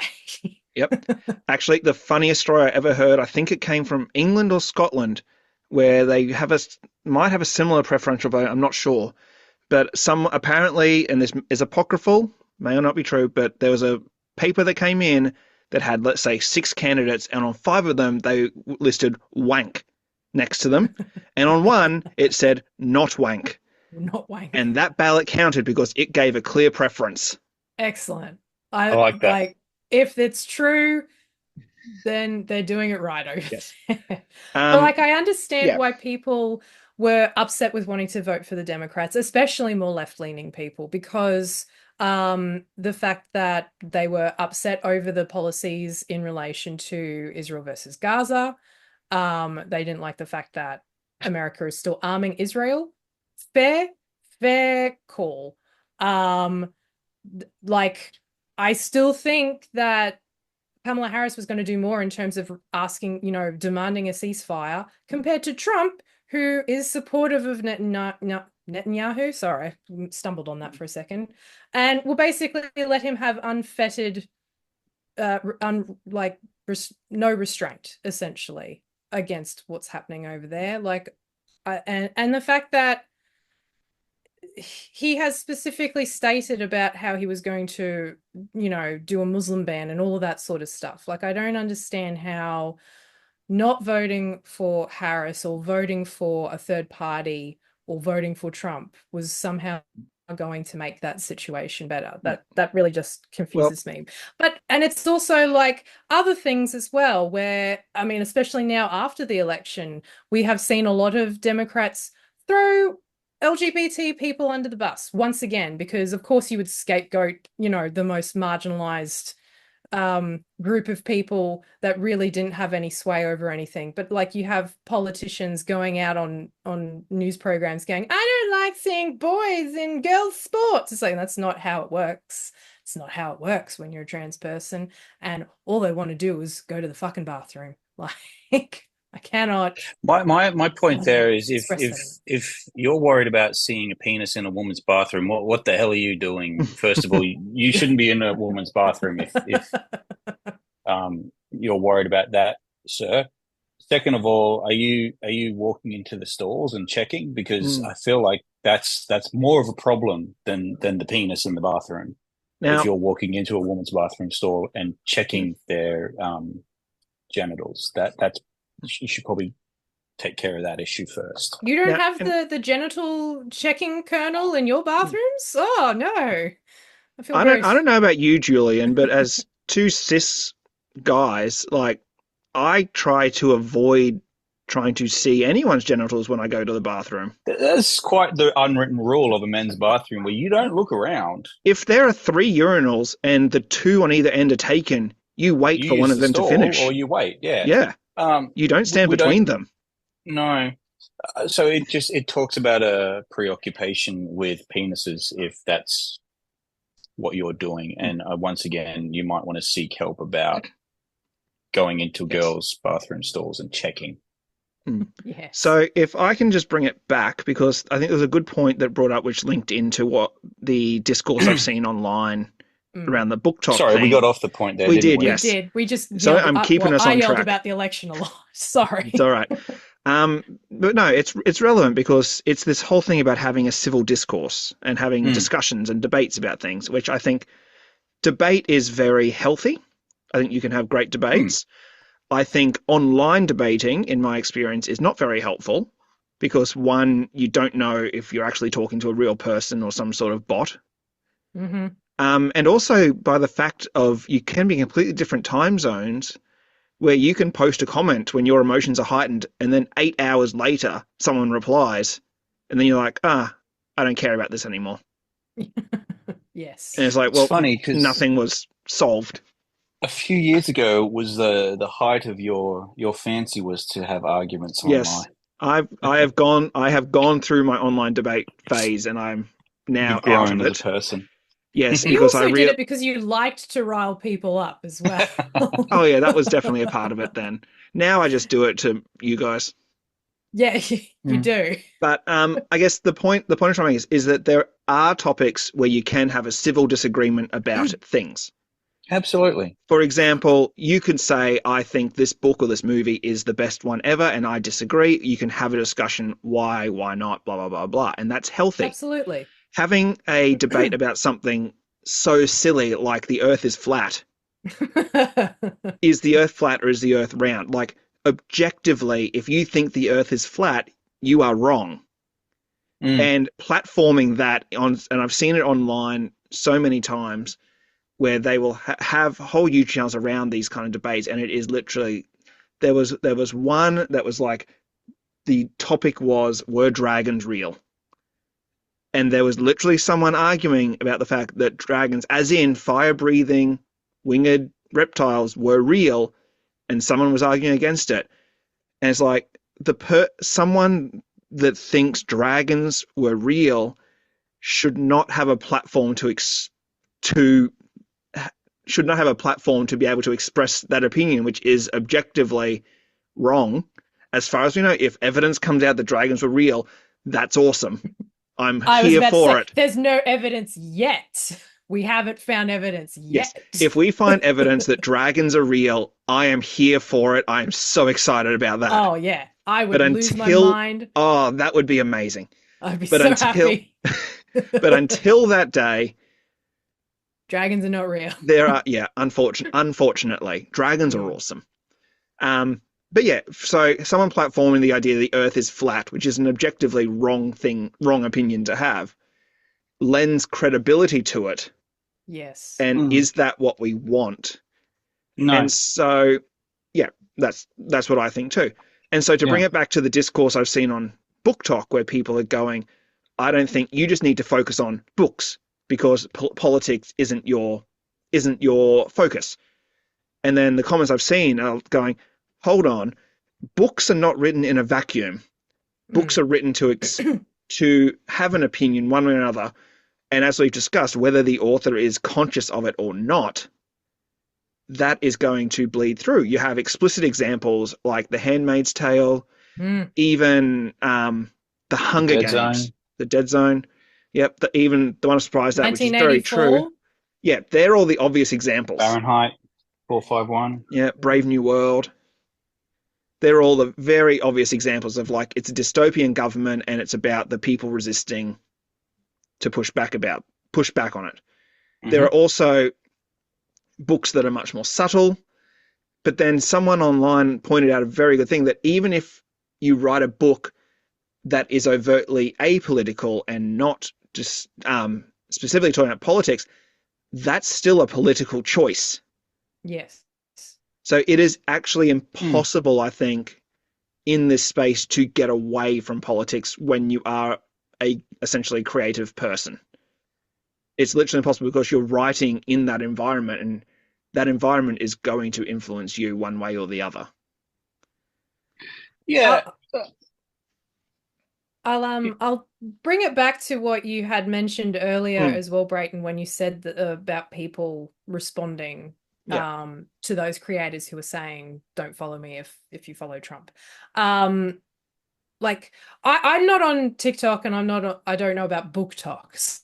Yep. Actually, the funniest story I ever heard, I think it came from England or Scotland, where they might have a similar preferential vote. I'm not sure. But some apparently, and this is apocryphal, may or not be true, but there was a paper that came in that had, let's say, 6 candidates, and on 5 of them, they listed wank next to them. And on one, it said not wank. Not wank. And that ballot counted because it gave a clear preference. Excellent. I like that. Like, if it's true, then they're doing it right over Yes. there. But Um, like, I understand yeah. why people were upset with wanting to vote for the Democrats, especially more left-leaning people, because the fact that they were upset over the policies in relation to Israel versus Gaza. They didn't like the fact that America is still arming Israel. Fair, fair call. Um, like, I still think that Kamala Harris was going to do more in terms of asking, demanding a ceasefire compared to Trump, who is supportive of Netanyahu. Sorry, I stumbled on that for a second, and will basically let him have unfettered, no restraint, essentially, against what's happening over there. Like, and the fact that he has specifically stated about how he was going to, do a Muslim ban and all of that sort of stuff. Like, I don't understand how not voting for Harris or voting for a third party or voting for Trump was somehow going to make that situation better. That really just Well, confuses me. And it's also like other things as well, where, I mean, especially now after the election, we have seen a lot of Democrats throw LGBT people under the bus once again, because of course you would scapegoat, the most marginalized group of people that really didn't have any sway over anything. But like, you have politicians going out on news programs going, I don't like seeing boys in girls' sports. It's like, that's not how it works. It's not how it works when you're a trans person, and all they want to do is go to the fucking bathroom. Like, I cannot My point there is express that. if you're worried about seeing a penis in a woman's bathroom, what the hell are you doing? First of all, you shouldn't be in a woman's bathroom if you're worried about that, sir. Second of all, are you walking into the stalls and checking? Because I feel like that's more of a problem than the penis in the bathroom. If now, you're walking into a woman's bathroom stall and checking their genitals, that's you should probably take care of that issue first. You don't now, have and the genital checking kernel in your bathrooms? Oh no. I feel I very don't know about you, Julian, but as two cis guys, like, I try to avoid trying to see anyone's genitals when I go to the bathroom. That's quite the unwritten rule of a men's bathroom where you don't look around. If there are three urinals and the two on either end are taken, you wait You for one use of the them to stall or finish. you wait. Yeah. Yeah, Um, you don't stand we don't. between them. No. So it talks about a preoccupation with penises if that's what you're doing, and once again, you might want to seek help about going into Yes. girls' bathroom stalls and checking. yes. So if I can just bring it back, because I think there's a good point that brought up, which linked into what the discourse I've seen online around the book talk Sorry, we got thing. off the point there, We didn't did, we? We yes. did. We just So yelled. I'm keeping us I on yelled track. about the election a lot. Sorry. It's all right. But no, it's relevant because it's this whole thing about having a civil discourse and having discussions and debates about things, which I think debate is very healthy. I think you can have great debates. I think online debating, in my experience, is not very helpful because, one, you don't know if you're actually talking to a real person or some sort of bot. Mm-hmm. And also by the fact of you can be in completely different time zones where you can post a comment when your emotions are heightened, and then 8 hours later, someone replies, and then you're like, I don't care about this anymore. Yes. And it's like, It's well, funny because nothing was solved. a few years ago was the height of your fancy was to have arguments Yes, online. I have gone through my online debate phase, and I'm now You've out grown of as a it. person. Yes, You because I also did real it because you liked to rile people up as well. oh yeah, that was definitely a part of it then. Now I just do it to you guys. Yeah, you Mm. do. But I guess the point I'm trying to make is that there are topics where you can have a civil disagreement about things. Absolutely. For example, you could say, I think this book or this movie is the best one ever, and I disagree. You can have a discussion, why not, blah, blah, blah, blah. And that's healthy. Absolutely. Having a debate about something so silly like the earth is flat, is the earth flat or is the earth round? Like, objectively, if you think the earth is flat, you are wrong. Mm. And platforming that on, and I've seen it online so many times, where they will have whole YouTube channels around these kind of debates, and it is literally there was one that was like the topic was, were dragons real? And there was literally someone arguing about the fact that dragons, as in fire-breathing winged reptiles, were real, and someone was arguing against it. And it's like someone that thinks dragons were real should not have a platform to should not have a platform to be able to express that opinion, which is objectively wrong. As far as we know, if evidence comes out that dragons were real, that's awesome. I was here about for to say, it. there's no evidence yet. We haven't found evidence yet. Yes. If we find evidence that dragons are real, I am here for it. I am so excited about that. Oh, yeah. I would lose my mind. Oh, that would be amazing. I'd be so happy. But until that day, dragons are not real. unfortunately, dragons are awesome. But yeah, so someone platforming the idea the Earth is flat, which is an objectively wrong opinion to have, lends credibility to it. Yes. And is that what we want? No. And so, yeah, that's what I think too. And so to bring it back to the discourse I've seen on Book Talk, where people are going, I don't think you just need to focus on books because politics isn't your focus. And then the comments I've seen are going, hold on, books are not written in a vacuum. Books are written to have an opinion one way or another. And as we've discussed, whether the author is conscious of it or not, that is going to bleed through. You have explicit examples like The Handmaid's Tale, even The Hunger Games, The Dead Zone. Yep, even the one I'm surprised at, which is very true. Yeah, they're all the obvious examples. Fahrenheit 451. Yeah, Brave New World. They're all the very obvious examples of like it's a dystopian government and it's about the people resisting to push back on it. There are also books that are much more subtle, but then someone online pointed out a very good thing that even if you write a book that is overtly apolitical and not just specifically talking about politics, that's still a political choice. Yes. So it is actually impossible, I think, in this space to get away from politics when you are a essentially creative person. It's literally impossible because you're writing in that environment, and that environment is going to influence you one way or the other. Yeah. I'll bring it back to what you had mentioned earlier as well, Brayton, when you said that, about people responding to those creators who are saying, don't follow me if you follow Trump. Like I'm not on TikTok and I don't know about Book Talks.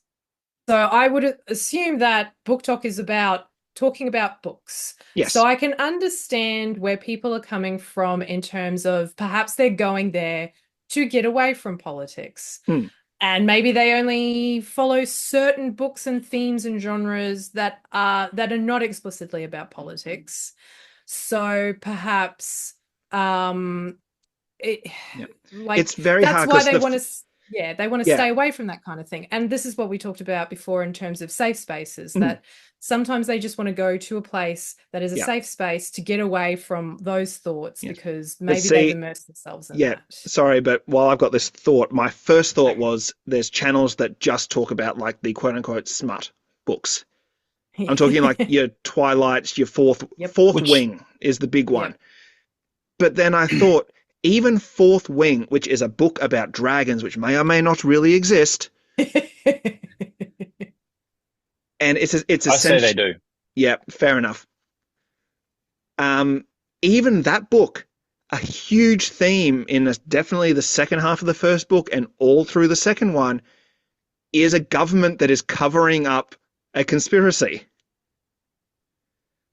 So I would assume that Book Talk is about talking about books. Yes. So I can understand where people are coming from in terms of perhaps they're going there to get away from politics. And maybe they only follow certain books and themes and genres that are not explicitly about politics. So perhaps it's very that's hard. Why they want to they want to stay away from that kind of thing. And this is what we talked about before in terms of safe spaces, that sometimes they just want to go to a place that is a safe space to get away from those thoughts because maybe they've immersed themselves in that. Sorry, but while I've got this thought, my first thought was there's channels that just talk about like the quote unquote smut books. I'm talking like your Twilights, your Fourth Wing is the big one. But then I thought even Fourth Wing, which is a book about dragons, which may or may not really exist. And it's I say they do. Yeah, fair enough. Even that book, a huge theme in definitely the second half of the first book and all through the second one, is a government that is covering up a conspiracy.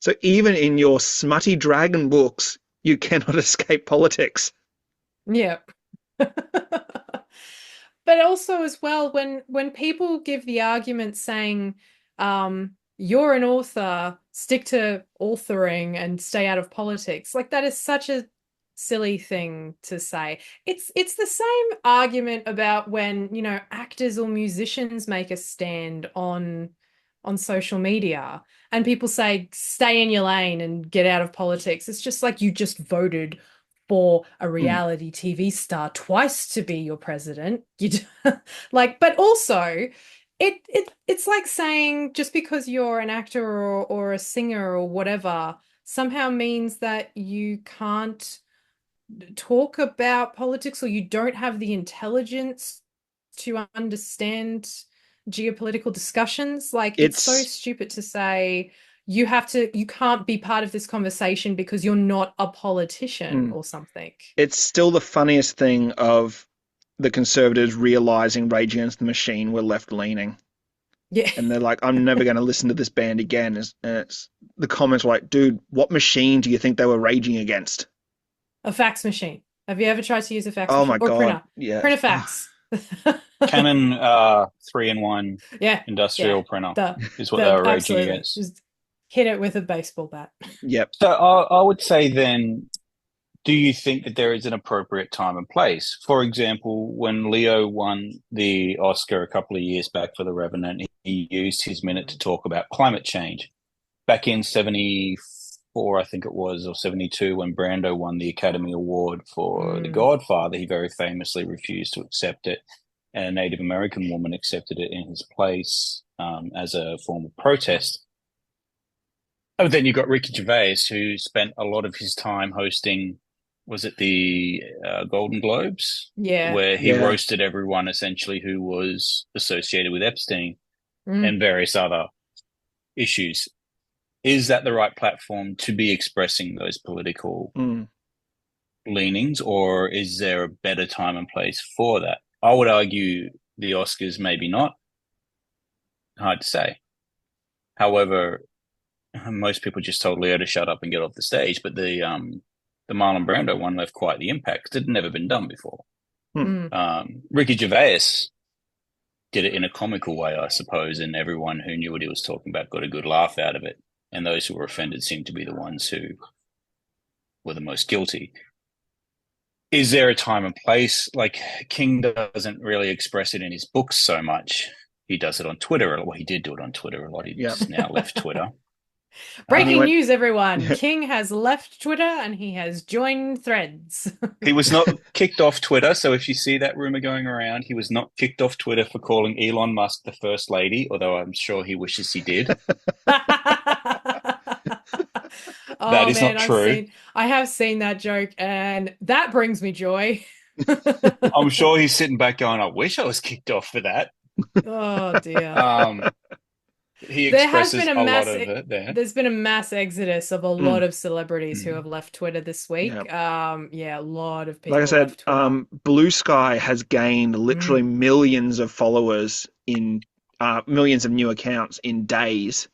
So even in your smutty dragon books, you cannot escape politics. Yeah. But also as well, when people give the argument saying, you're an author, stick to authoring and stay out of politics, like that is such a silly thing to say. It's the same argument about when, actors or musicians make a stand on on social media and people say, stay in your lane and get out of politics. It's just like you just voted for a Mm. reality TV star twice to be your president. Like, but also it's like saying just because you're an actor or a singer or whatever somehow means that you can't talk about politics or you don't have the intelligence to understand geopolitical discussions. Like, it's so It's stupid to say you can't be part of this conversation because you're not a politician mm, or something. it's still the funniest thing of the Conservatives realizing Rage Against the Machine were left leaning. Yeah. And they're like, I'm never going to listen to this band again. The comments were like, dude, what machine do you think they were raging against? A fax machine. Have you ever tried to use a fax Oh machine my or God. printer? Yeah. Printer fax. Canon 3-in-1 Yeah, industrial printer the is what they were raging absolutely against. just hit it with a baseball bat. Yep. So I would say then, do you think that there is an appropriate time and place? For example, when Leo won the Oscar a couple of years back for The Revenant, he used his minute to talk about climate change. Back in 74, I think it was, or 72, when Brando won the Academy Award for The Godfather, he very famously refused to accept it. And a Native American woman accepted it in his place as a form of protest. Oh, then you got Ricky Gervais, who spent a lot of his time hosting, was it the Golden Globes? Yeah. Where he Yeah. roasted everyone essentially who was associated with Epstein Mm. and various other issues. Is that the right platform to be expressing those political Mm. leanings, or is there a better time and place for that? I would argue the Oscars, maybe not. Hard to say. However, most people just told Leo to shut up and get off the stage, but the Marlon Brando one left quite the impact because it had never been done before. Ricky Gervais did it in a comical way, I suppose, and everyone who knew what he was talking about got a good laugh out of it. And those who were offended seemed to be the ones who were the most guilty. Is there a time and place? Like, King doesn't really express it in his books so much. He does it on Twitter. Well, he did do it on Twitter a lot. He's now left Twitter. Breaking news, everyone. King has left Twitter and he has joined Threads. He was not kicked off Twitter. So if you see that rumor going around, he was not kicked off Twitter for calling Elon Musk the first lady, although I'm sure he wishes he did. That is not true. I have seen that joke and that brings me joy. I'm sure he's sitting back going, I wish I was kicked off for that. Oh, dear. He expresses a lot of it there. There's been a mass exodus of a lot of celebrities who have left Twitter this week. Yep. Yeah, a lot of people Like I said, left Twitter. Bluesky has gained literally millions of followers in millions of new accounts in days.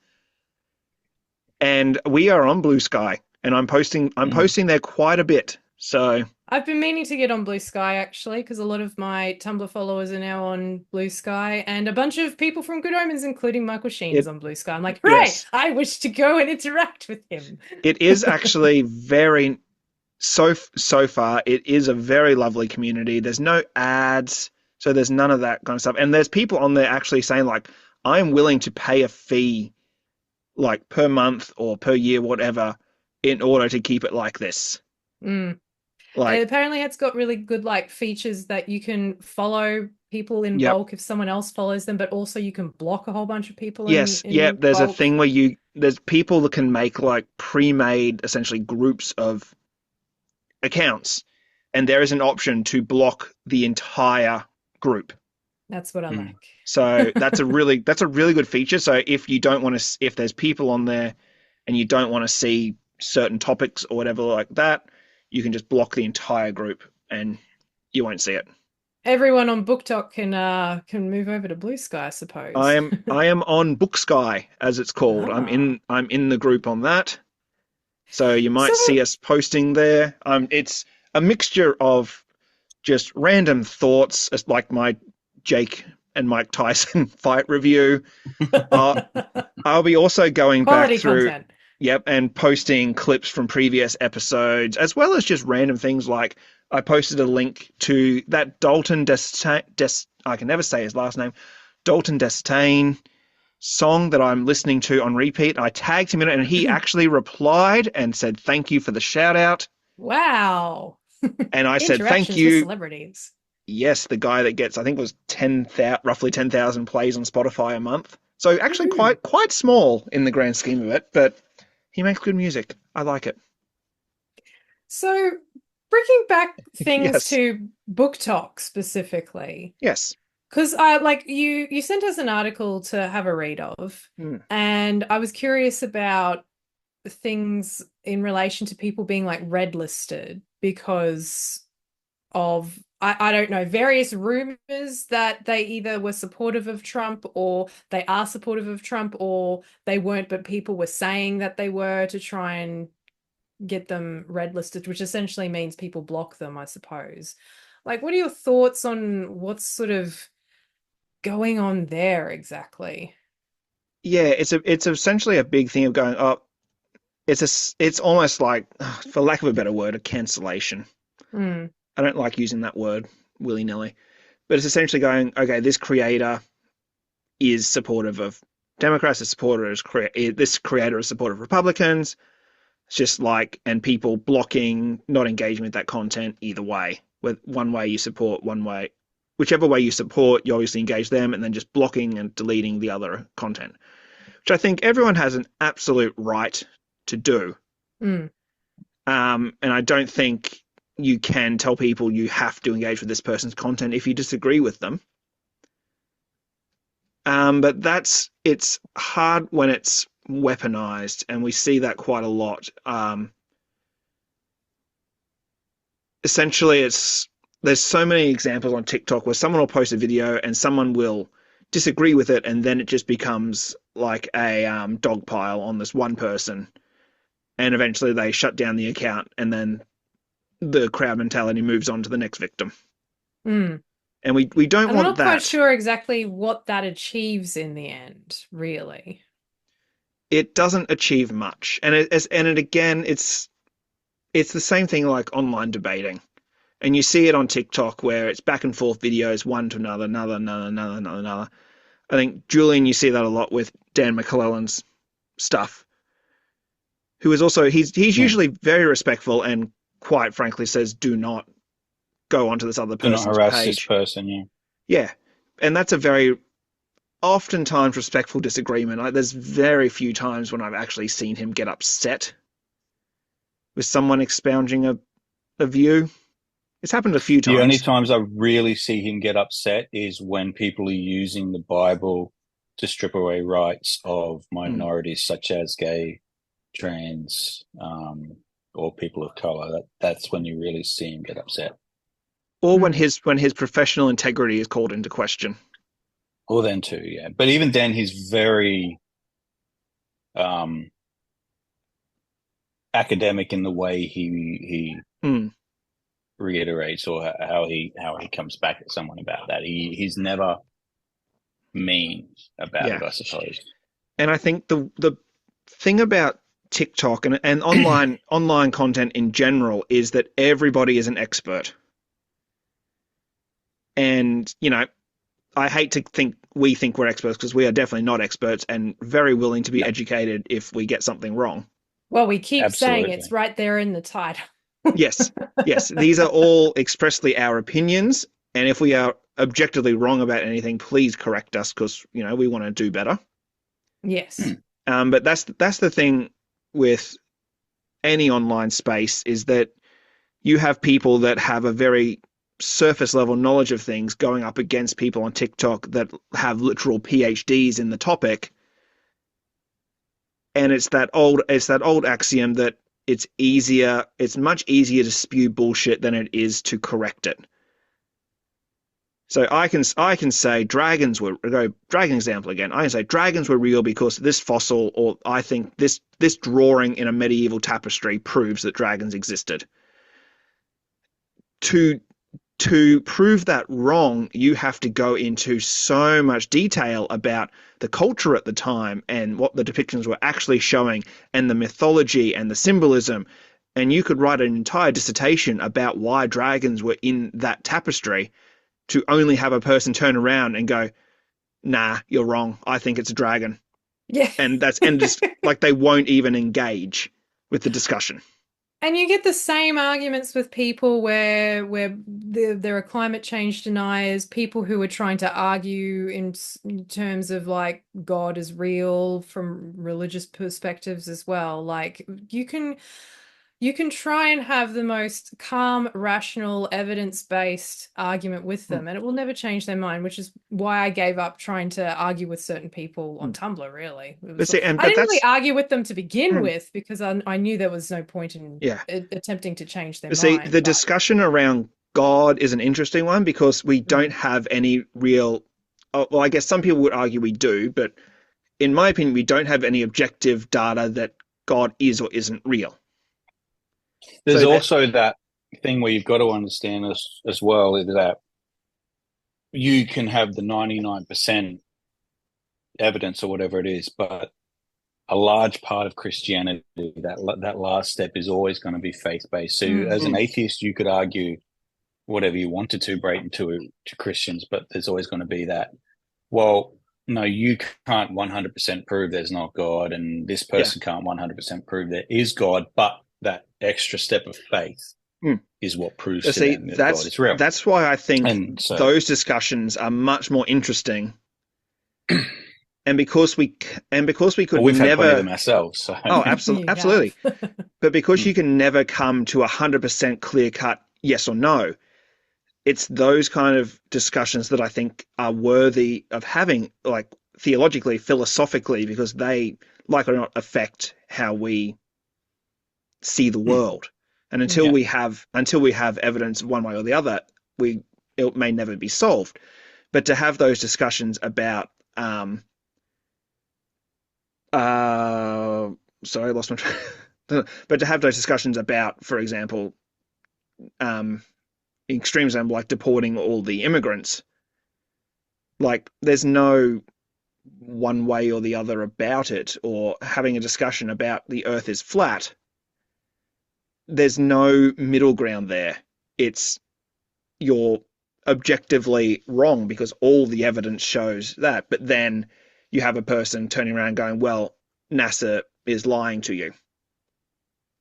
And we are on Bluesky, and I'm posting there quite a bit. So I've been meaning to get on Bluesky actually, because a lot of my Tumblr followers are now on Bluesky, and a bunch of people from Good Omens, including Michael Sheen, is on Bluesky. I'm like, hooray! Yes. I wish to go and interact with him. It is actually very so far. It is a very lovely community. There's no ads, so there's none of that kind of stuff. And there's people on there actually saying like, I'm willing to pay a fee, like per month or per year, whatever, in order to keep it like this. Like, apparently it's got really good like features that you can follow people in bulk if someone else follows them, but also you can block a whole bunch of people. There's bulk. A thing where there's people that can make like pre-made essentially groups of accounts, and there is an option to block the entire group. That's what I like. So that's a really good feature. So if you don't want to, if there's people on there and you don't want to see certain topics or whatever like that, you can just block the entire group and you won't see it. Everyone on BookTok can move over to Bluesky, I suppose. I am on Booksky, as it's called. I'm in the group on that. So you might see us posting there. It's a mixture of just random thoughts, like my Jake and Mike Tyson fight review. I'll be also going back through content. Yep, and posting clips from previous episodes, as well as just random things like I posted a link to that Dalton I can never say his last name, Dalton Destain song that I'm listening to on repeat. I tagged him in it, and he actually replied and said, "Thank you for the shout out." Wow. And I said, "Thank Interactions with you." celebrities. Yes, the guy that gets, I think it was roughly 10,000 plays on Spotify a month. So actually Woohoo. quite small in the grand scheme of it, but he makes good music. I like it. So, bringing back things Yes. to book talk specifically, Yes. because I like you sent us an article to have a read of, Mm. and I was curious about things in relation to people being like red listed because of I don't know, various rumors that they either were supportive of Trump or they are supportive of Trump or they weren't, but people were saying that they were to try and get them red listed, which essentially means people block them, I suppose. Like, what are your thoughts on what's sort of going on there exactly? Yeah, it's essentially a big thing of going, oh, it's almost like, for lack of a better word, a cancellation. Hmm. I don't like using that word willy-nilly, but it's essentially going, okay, this creator is supportive of Democrats, this creator is supportive of Republicans. It's just like, and people blocking, not engaging with that content either way. With one way you support, one way, whichever way you support, you obviously engage them, and then just blocking and deleting the other content, which I think everyone has an absolute right to do. Hmm. And I don't think you can tell people you have to engage with this person's content if you disagree with them. But it's hard when it's weaponized, and we see that quite a lot. Essentially, there's so many examples on TikTok where someone will post a video and someone will disagree with it, and then it just becomes like a dog pile on this one person, and eventually they shut down the account, and then the crowd mentality moves on to the next victim. Hmm. And we don't I'm want not quite that. sure exactly what that achieves in the end, really. It doesn't achieve much, and again, it's the same thing like online debating, and you see it on TikTok where it's back and forth videos, one to another. I think, Julian, you see that a lot with Dan McClellan's stuff, who is also, he's Yeah. usually very respectful and quite frankly says, do not go onto this other Do not person's harass this page. person. Yeah. Yeah, and that's a very oftentimes respectful disagreement. Like, there's very few times when I've actually seen him get upset with someone expounding a view. It's happened a few The only times. times I really see him get upset is when people are using the Bible to strip away rights of Mm. minorities such as gay, trans, or people of color. That's when you really see him get upset. Or when Hmm. his professional integrity is called into question. Or then too, yeah. But even then, he's very academic in the way he Mm. reiterates or how he comes back at someone about that. He's never mean about Yeah. it, I suppose. And I think the thing about TikTok and online content in general is that everybody is an expert. And, I hate to think we think we're experts, because we are definitely not experts and very willing to be No, educated if we get something wrong. Well, we keep saying it's absolutely. right there in the title. Yes. Yes, these are all expressly our opinions, and if we are objectively wrong about anything, please correct us, because, we want to do better. Yes. But that's the thing with any online space, is that you have people that have a very surface level knowledge of things going up against people on TikTok that have literal PhDs in the topic. And it's that old axiom that it's much easier to spew bullshit than it is to correct it. So I can say dragon example again. I can say dragons were real because this fossil, or I think this drawing in a medieval tapestry proves that dragons existed. To prove that wrong, you have to go into so much detail about the culture at the time and what the depictions were actually showing, and the mythology and the symbolism. And you could write an entire dissertation about why dragons were in that tapestry, to only have a person turn around and go, nah, you're wrong. I think it's a dragon. Yeah. And just like they won't even engage with the discussion. And you get the same arguments with people where there are climate change deniers, people who are trying to argue in terms of like God is real from religious perspectives as well. Like you can try and have the most calm, rational, evidence-based argument with them, and it will never change their mind, which is why I gave up trying to argue with certain people on Tumblr, really. I didn't really argue with them to begin with because I knew there was no point in attempting to change their mind. The discussion around God is an interesting one because we don't have any real... Well, I guess some people would argue we do, but in my opinion, we don't have any objective data that God is or isn't real. There's also that thing where you've got to understand as well is that you can have the 99% evidence or whatever it is, but a large part of Christianity, that last step is always going to be faith-based. So as an atheist, you could argue whatever you wanted to break to Christians, but there's always going to be that, well, no, you can't 100% prove there's not God, and this person can't 100% prove there is God, but that extra step of faith is what proves to them that God is real. That's why I think those discussions are much more interesting. And because we could we've had plenty of them ourselves. So. Oh, absolutely. But because you can never come to 100% clear cut yes or no, it's those kind of discussions that I think are worthy of having, like theologically, philosophically, because they, like it or not, affect how we see the world. And until we have evidence one way or the other, it may never be solved. But to have those discussions about sorry, I lost my but to have those discussions about, for example, extremism, like deporting all the immigrants, like there's no one way or the other about it, or having a discussion about the earth is flat. There's no middle ground there. It's you're objectively wrong because all the evidence shows that, but then you have a person turning around going, well, NASA is lying to you.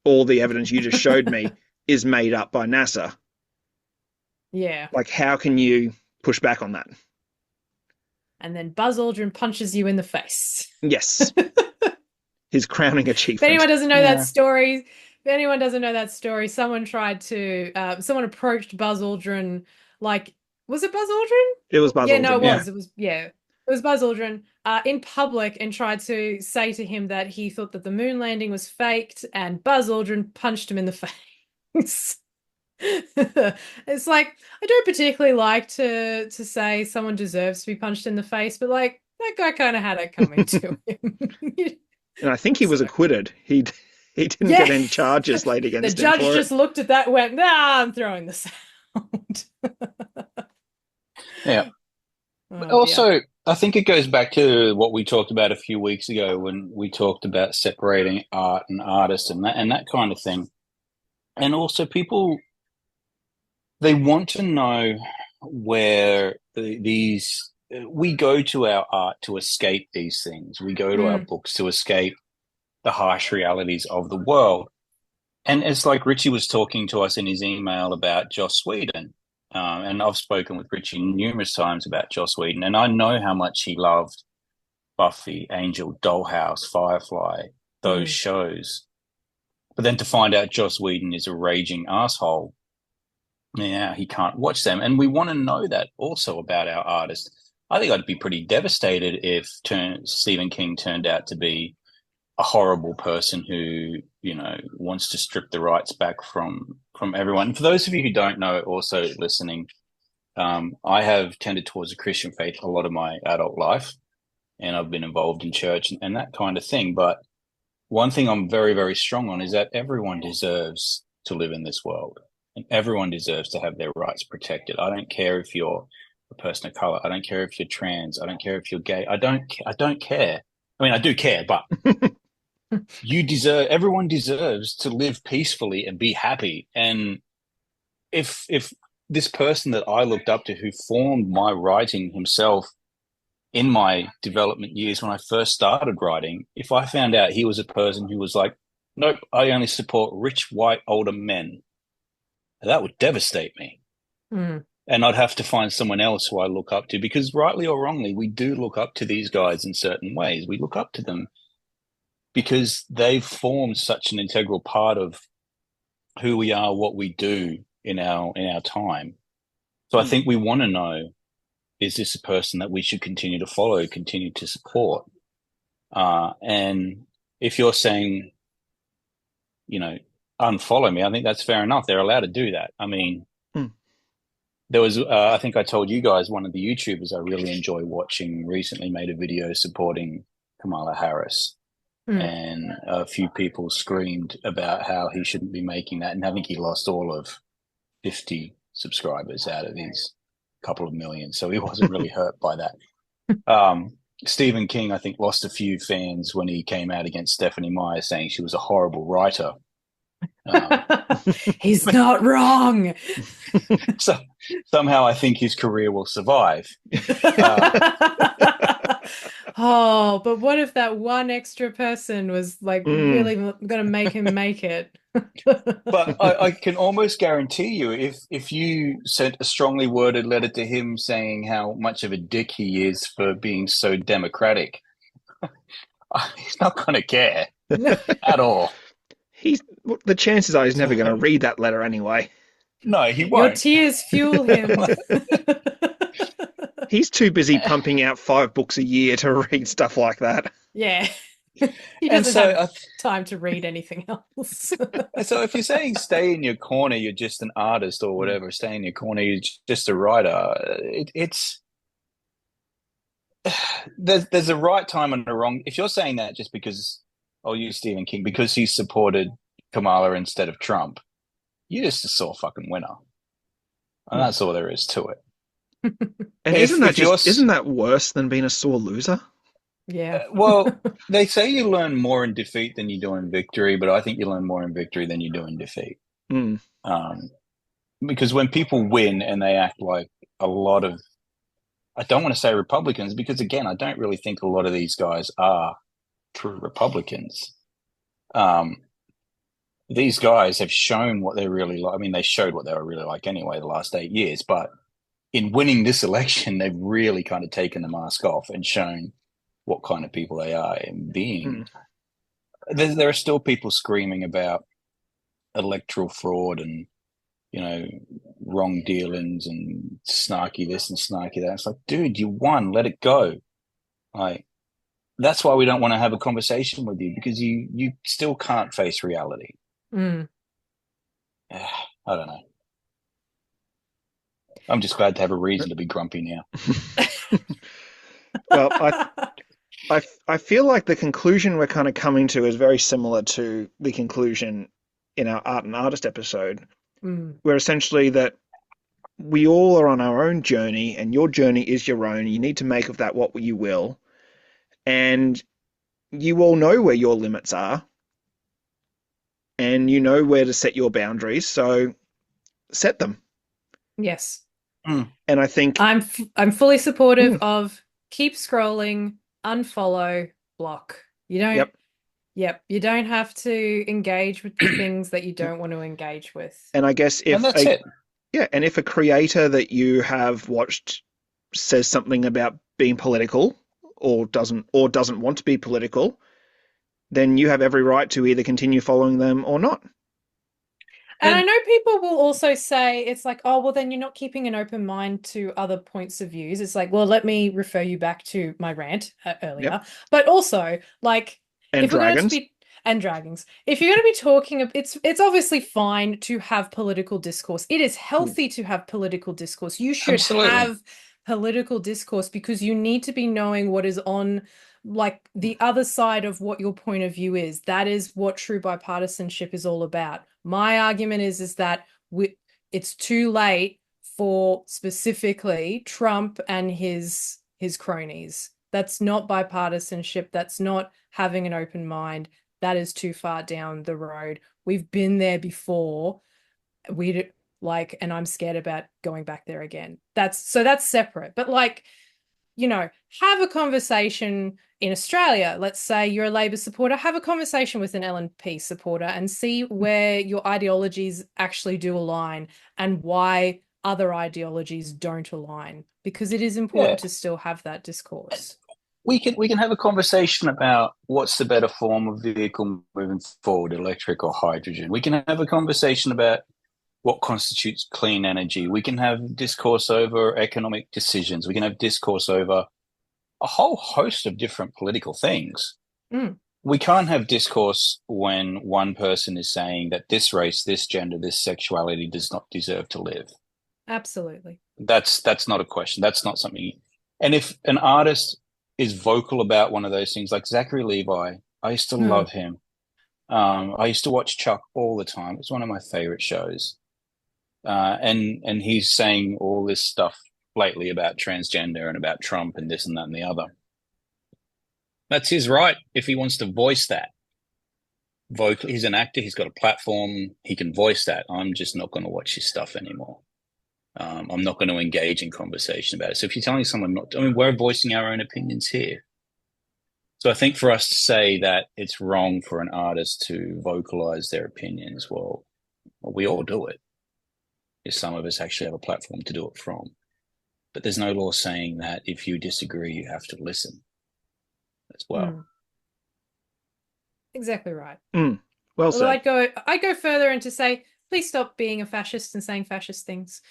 All the evidence you just showed me is made up by NASA. Yeah. Like, how can you push back on that? And then Buzz Aldrin punches you in the face. Yes. His crowning achievement. If anyone doesn't know that story, someone someone approached Buzz Aldrin, like, was it Buzz Aldrin? It was Buzz Aldrin. Yeah, no, it was. It was Buzz Aldrin in public and tried to say to him that he thought that the moon landing was faked, and Buzz Aldrin punched him in the face. It's like, I don't particularly like to say someone deserves to be punched in the face, but like that guy kind of had it coming to him. And I think he was acquitted. He didn't get any charges laid against him. The judge just looked at that and went, nah, I'm throwing this out. Yeah. Also, I think it goes back to what we talked about a few weeks ago when we talked about separating art and artists and that kind of thing. And also people, they want to know where we go to our art to escape these things. We go to our books to escape the harsh realities of the world. And it's like Richie was talking to us in his email about Joss Whedon. And I've spoken with Richie numerous times about Joss Whedon, and I know how much he loved Buffy, Angel, Dollhouse, Firefly, those shows. But then to find out Joss Whedon is a raging asshole, he can't watch them. And we want to know that also about our artists. I think I'd be pretty devastated if Stephen King turned out to be a horrible person who, wants to strip the rights back from everyone. And for those of you who don't know, also listening, I have tended towards a Christian faith a lot of my adult life, and I've been involved in church and that kind of thing. But one thing I'm very, very strong on is that everyone deserves to live in this world, and everyone deserves to have their rights protected. I don't care if you're a person of color. I don't care if you're trans. I don't care if you're gay. I don't care. I mean, I do care, but everyone deserves to live peacefully and be happy. And if this person that I looked up to, who formed my writing himself, in my development years when I first started writing, if I found out he was a person who was like, nope, I only support rich, white, older men, that would devastate me. Mm. And I'd have to find someone else who I look up to, because rightly or wrongly, we do look up to these guys in certain ways. We look up to them because they've formed such an integral part of who we are, what we do in our time. So I think we want to know, is this a person that we should continue to follow, continue to support? And if you're saying, unfollow me, I think that's fair enough. They're allowed to do that. I mean, there was, I think I told you guys, one of the YouTubers I really enjoy watching recently made a video supporting Kamala Harris. And a few people screamed about how he shouldn't be making that. And I think he lost all of 50 subscribers out of his couple of million. So he wasn't really hurt by that. Stephen King, I think, lost a few fans when he came out against Stephanie Meyer saying she was a horrible writer. He's not wrong. So somehow I think his career will survive. Oh, but what if that one extra person was like really going to make him make it? But I can almost guarantee you, if you sent a strongly worded letter to him saying how much of a dick he is for being so democratic, he's not going to care at all. The chances are he's never going to read that letter anyway. No, he won't. Your tears fuel him. He's too busy pumping out 5 books a year to read stuff like that. Yeah. He doesn't have time to read anything else. So if you're saying stay in your corner, you're just an artist or whatever, stay in your corner, you're just a writer, there's a right time and a wrong. If you're saying that just because, I'll use Stephen King, because he supported Kamala instead of Trump, you're just a sore fucking winner. And that's all there is to it. And isn't that worse than being a sore loser? Yeah. Well, they say you learn more in defeat than you do in victory, but I think you learn more in victory than you do in defeat. Because when people win and they act like a lot of, I don't want to say Republicans, because again, I don't really think a lot of these guys are true Republicans. These guys have shown what they're really like. I mean, they showed what they were really like anyway the last 8 years, but in winning this election, they've really kind of taken the mask off and shown what kind of people they are and being. There are still people screaming about electoral fraud and, wrong dealings and snarky this and snarky that. It's like, dude, you won, let it go. Like, that's why we don't want to have a conversation with you, because you still can't face reality. I don't know. I'm just glad to have a reason to be grumpy now. Well, I feel like the conclusion we're kind of coming to is very similar to the conclusion in our Art and Artist episode, where essentially that we all are on our own journey, and your journey is your own. You need to make of that what you will, and you all know where your limits are, and you know where to set your boundaries. So set them. Yes. And I think I'm fully supportive of keep scrolling, unfollow, block. You don't. Yep. You don't have to engage with the things that you don't want to engage with. And I guess if if a creator that you have watched says something about being political or doesn't want to be political, then you have every right to either continue following them or not. And I know people will also say, it's like, oh, well, then you're not keeping an open mind to other points of views. It's like, well, let me refer you back to my rant earlier. But also, like, and dragons. And dragons. If you're going to be talking, it's obviously fine to have political discourse. It is healthy to have political discourse. You should have political discourse, because you need to be knowing what is on, like, the other side of what your point of view is. That is what true bipartisanship is all about. My argument is that it's too late for specifically Trump and his cronies. That's not bipartisanship. That's not having an open mind. That is too far down the road. We've been there before. And I'm scared about going back there again. That's separate. But like, have a conversation in Australia. Let's say you're a Labor supporter, have a conversation with an LNP supporter and see where your ideologies actually do align and why other ideologies don't align, because it is important to still have that discourse. We can have a conversation about what's the better form of vehicle moving forward, electric or hydrogen. We can have a conversation about what constitutes clean energy. We can have discourse over economic decisions. We can have discourse over a whole host of different political things. We can't have discourse when one person is saying that this race, this gender, this sexuality does not deserve to live. Absolutely. That's not a question. That's not something. And if an artist is vocal about one of those things, like Zachary Levi, I used to love him. I used to watch Chuck all the time. It's one of my favorite shows. And he's saying all this stuff lately about transgender and about Trump and this and that and the other. That's his right if he wants to voice that. He's an actor. He's got a platform. He can voice that. I'm just not going to watch his stuff anymore. I'm not going to engage in conversation about it. So if you're telling someone not to, we're voicing our own opinions here. So I think for us to say that it's wrong for an artist to vocalize their opinions, well we all do it. If some of us actually have a platform to do it from. But there's no law saying that if you disagree, you have to listen as well. Exactly right. Well said. I'd go further and to say, please stop being a fascist and saying fascist things.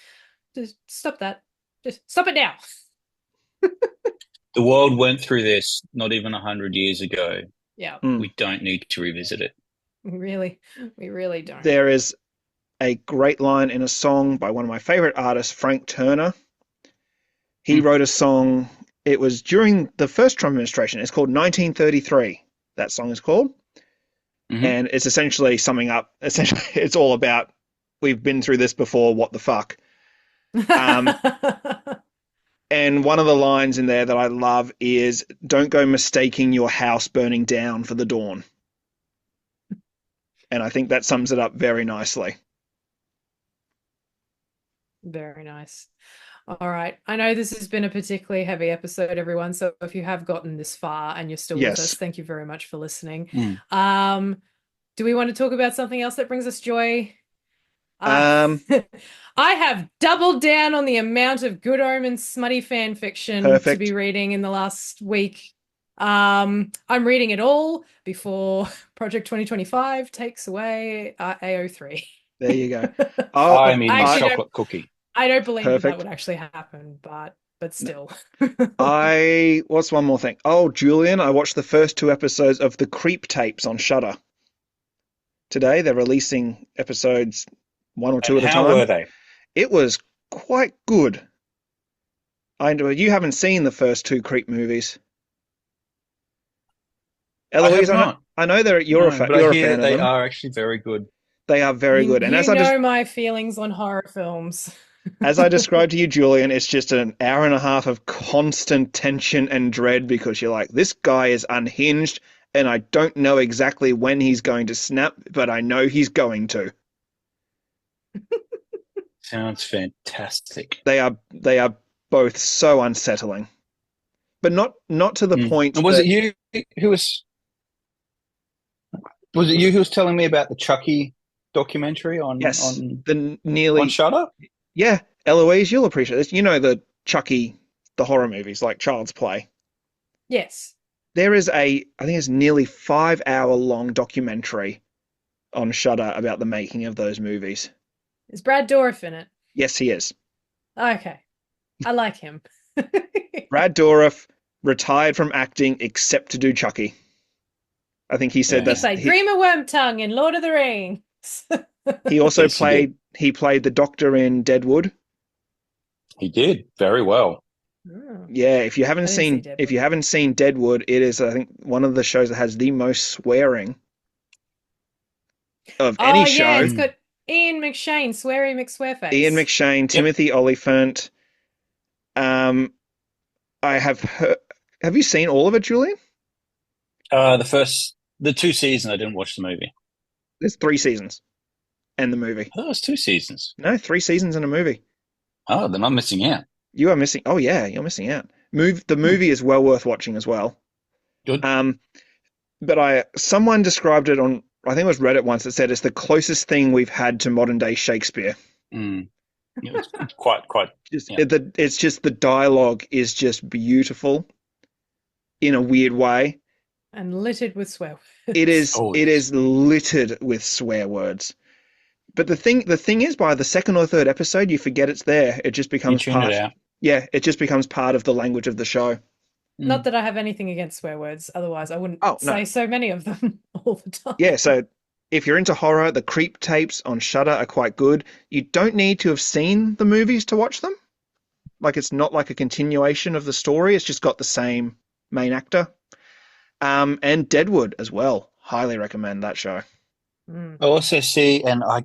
Just stop that. Just stop it now. The world went through this not even 100 years ago. Yeah. We don't need to revisit it. We really don't. There is a great line in a song by one of my favorite artists, Frank Turner. He wrote a song. It was during the first Trump administration. It's called 1933. That song is called. And it's essentially summing up. Essentially, it's all about, we've been through this before. What the fuck? And one of the lines in there that I love is, don't go mistaking your house burning down for the dawn. And I think that sums it up very nicely. Very nice. All right. I know this has been a particularly heavy episode, everyone. So if you have gotten this far and you're still with us, thank you very much for listening. Do we want to talk about something else that brings us joy? I have doubled down on the amount of Good Omens smutty fan fiction to be reading in the last week. I'm reading it all before Project 2025 takes away AO3. There you go. I'm eating a chocolate cookie. I don't believe that would actually happen, but still. What's one more thing? Oh, Julian, I watched the first 2 episodes of the Creep Tapes on Shudder. Today they're releasing episodes 1 or 2 at a time. How were they? It was quite good. You haven't seen the first 2 Creep movies. Eloise, I know you're a fan of them. They are actually very good. They are very good. And my feelings on horror films. As I described to you, Julian, it's just an hour and a half of constant tension and dread because you're like, this guy is unhinged and I don't know exactly when he's going to snap, but I know he's going to. Sounds fantastic. They are both so unsettling, but not to the point. And was it you who was telling me about the Chucky documentary on Shudder? Yeah, Eloise, you'll appreciate this. You know the Chucky, the horror movies like Child's Play. Yes. There is I think it's nearly 5-hour long documentary on Shudder about the making of those movies. Is Brad Dourif in it? Yes, he is. Okay. I like him. Brad Dourif retired from acting except to do Chucky. I think he said that. He played Grima Wormtongue in Lord of the Rings. He also played the Doctor in Deadwood. He did very well. Yeah, if you haven't seen Deadwood, it is, I think, one of the shows that has the most swearing of any show. Yeah, it's got Ian McShane, Sweary McSwearface. Ian McShane, Timothy Olyphant. I have heard. Have you seen all of it, Julian? The 2 seasons. I didn't watch the movie. There's 3 seasons, and the movie. Oh, it's 2 seasons. No, 3 seasons and a movie. Oh, then I'm missing out. You are missing. Oh yeah, you're missing out. The movie is well worth watching as well. Good. Um, but someone described it on, I think it was Reddit once, that said it's the closest thing we've had to modern day Shakespeare. Mm. Yeah, it's quite. Just Yeah. it's just the dialogue is just beautiful in a weird way. And littered with swear It words. is Oh, it yes. is littered with swear words. But the thing is, by the second or third episode, you forget it's there. It just You becomes tune it part. out. Yeah, it just becomes part of the language of the show. Not Mm. that I have anything against swear words, otherwise I wouldn't Oh no, say so many of them all the time. yeah. So if you're into horror, the creep tapes on Shudder are quite good. You don't need to have seen the movies to watch them. Like it's not like a continuation of the story. It's just got the same main actor. And Deadwood as well. Highly recommend that show. Mm. I also see, and I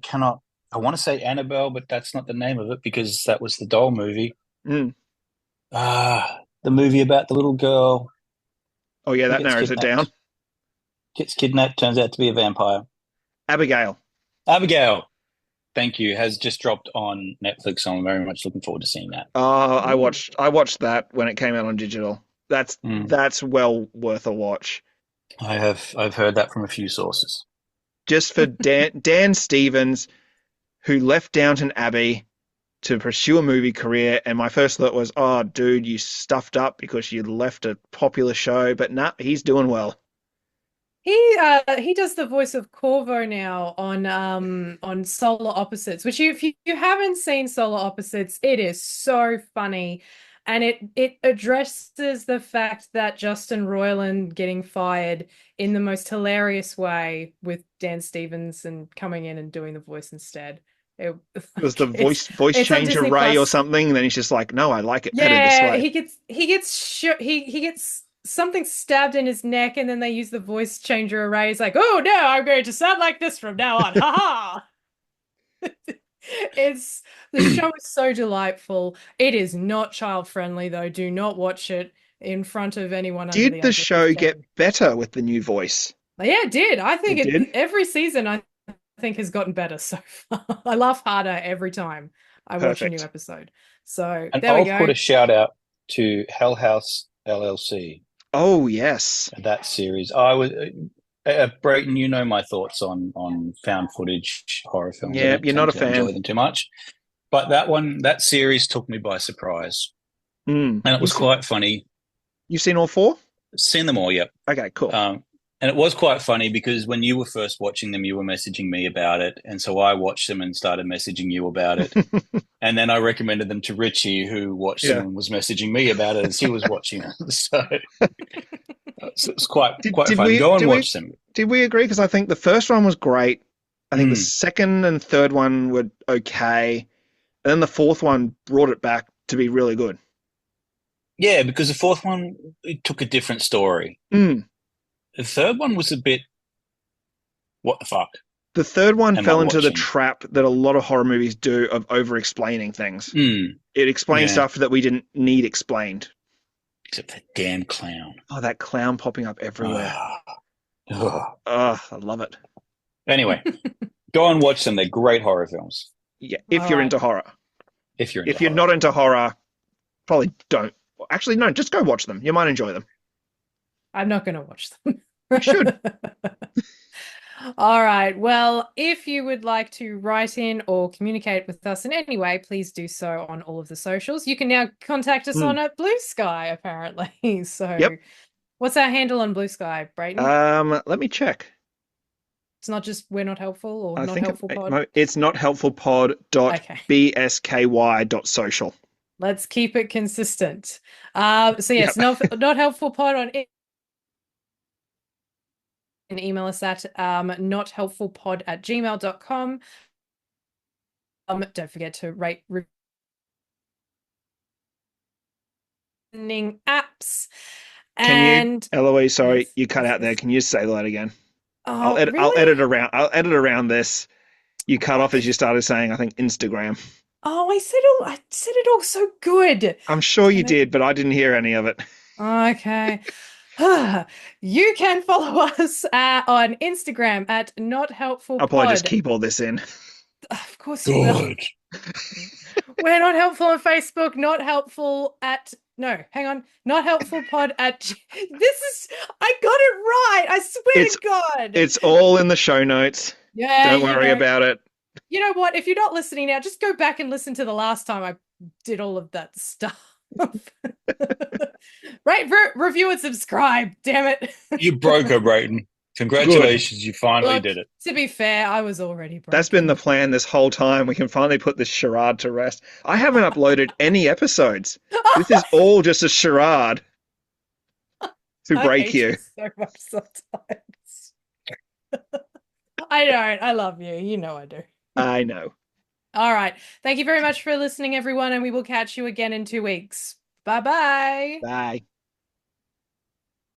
want to say Annabelle, but that's not the name of it because that was the doll movie. Mm. The movie about the little girl Oh yeah, who that gets narrows it down. kidnapped. Gets kidnapped, turns out to be a vampire. Abigail. Abigail, thank you, has just dropped on Netflix, so I'm very much looking forward to seeing that. Oh, Ooh. I watched that when it came out on digital. Mm. That's well worth a watch. I've heard that from a few sources. Just for Dan Stevens, who left Downton Abbey to pursue a movie career, and my first thought was, oh, dude, you stuffed up because you left a popular show. But nah, he's doing well. He does the voice of Corvo now on Solar Opposites, which if you haven't seen Solar Opposites, it is so funny. And it addresses the fact that Justin Roiland getting fired in the most hilarious way with Dan Stevens and coming in and doing the voice instead. It was the voice it's on changer Disney Ray or Plus. something, and then he's just like, no, I like it better this Yeah, way. he gets something stabbed in his neck, and then they use the voice changer array. He's like, "Oh no, I'm going to sound like this from now on." Ha ha! It's the show is so delightful. It is not child friendly though. Do not watch it in front of anyone under Did the the age of show 15. get better with the new voice? Yeah, it did. I think It did? every season I think has gotten better so far. I laugh harder every time I watch a new Perfect. episode. So And there we I'll go. put a shout out to Hell House LLC, Oh, yes. that series. Brayton, you know my thoughts on found footage horror films. I Yeah, don't you're not tend a to fan. enjoy them too much. But that series took me by surprise. Mm. And it was quite funny. You've seen all four? Seen them all, yep. Okay, cool. And it was quite funny because when you were first watching them, you were messaging me about it. And so I watched them and started messaging you about it. And then I recommended them to Richie, who watched them Yeah. and was messaging me about it as he was watching them. So it's quite fun. Go and watch them. Did we agree? Because I think the first one was great. I think the Mm. second and third one were okay. And then the fourth one brought it back to be really good. Yeah, because the fourth one, it took a different story. Mm. The third one was a bit, what the fuck? The third one Am fell I into the watching? trap that a lot of horror movies do of over-explaining things. Mm. It explained Yeah. stuff that we didn't need explained. Except that damn clown. Oh, that clown popping up everywhere. Ugh. Oh, I love it. Anyway, go and watch them. They're great horror films. Yeah, if All you're right. into horror. If you're If you're not into horror, probably don't. Actually, no, just go watch them. You might enjoy them. I'm not going to watch them. You should. All right. Well, if you would like to write in or communicate with us in any way, please do so on all of the socials. You can now contact us on Bluesky, apparently. So, Yep. what's our handle on Bluesky, Brayton? Let me check. It's not just We're Not Helpful or I Not think Helpful Pod. it's nothelpfulpod.bsky.social. Let's keep it consistent. So yes, Yep. not helpful pod on it. And email us at nothelpfulpod@gmail.com. Don't forget to rate apps. Can you, Eloise, sorry, Yes, you cut yes, out there. yes. Can you say that again? Oh, I'll really? edit around this. You cut off as you started saying, I think, Instagram. Oh, I said it all so good. I'm sure you Damn it. did, but I didn't hear any of it. Okay. You can follow us on Instagram at I'll probably just nothelpfulpod. keep all this in. Of course you will. Good. We're not helpful on Facebook, not helpful at no, hang on. Not helpful pod at this is I got it right. I swear It's to God. it's all in the show notes. Yeah, Don't worry about it. You know what? If you're not listening now, just go back and listen to the last time I did all of that stuff. Right, review and subscribe. Damn it! You broke her, Brayton. Congratulations, you finally Look, did it. to be fair, I was already broken. That's been the plan this whole time. We can finally put this charade to rest. I haven't uploaded any episodes. This is all just a charade to break hate you. so much sometimes. I don't. I love you. You know I do. I know. All right. Thank you very much for listening, everyone, and we will catch you again in 2 weeks. Bye-bye. Bye.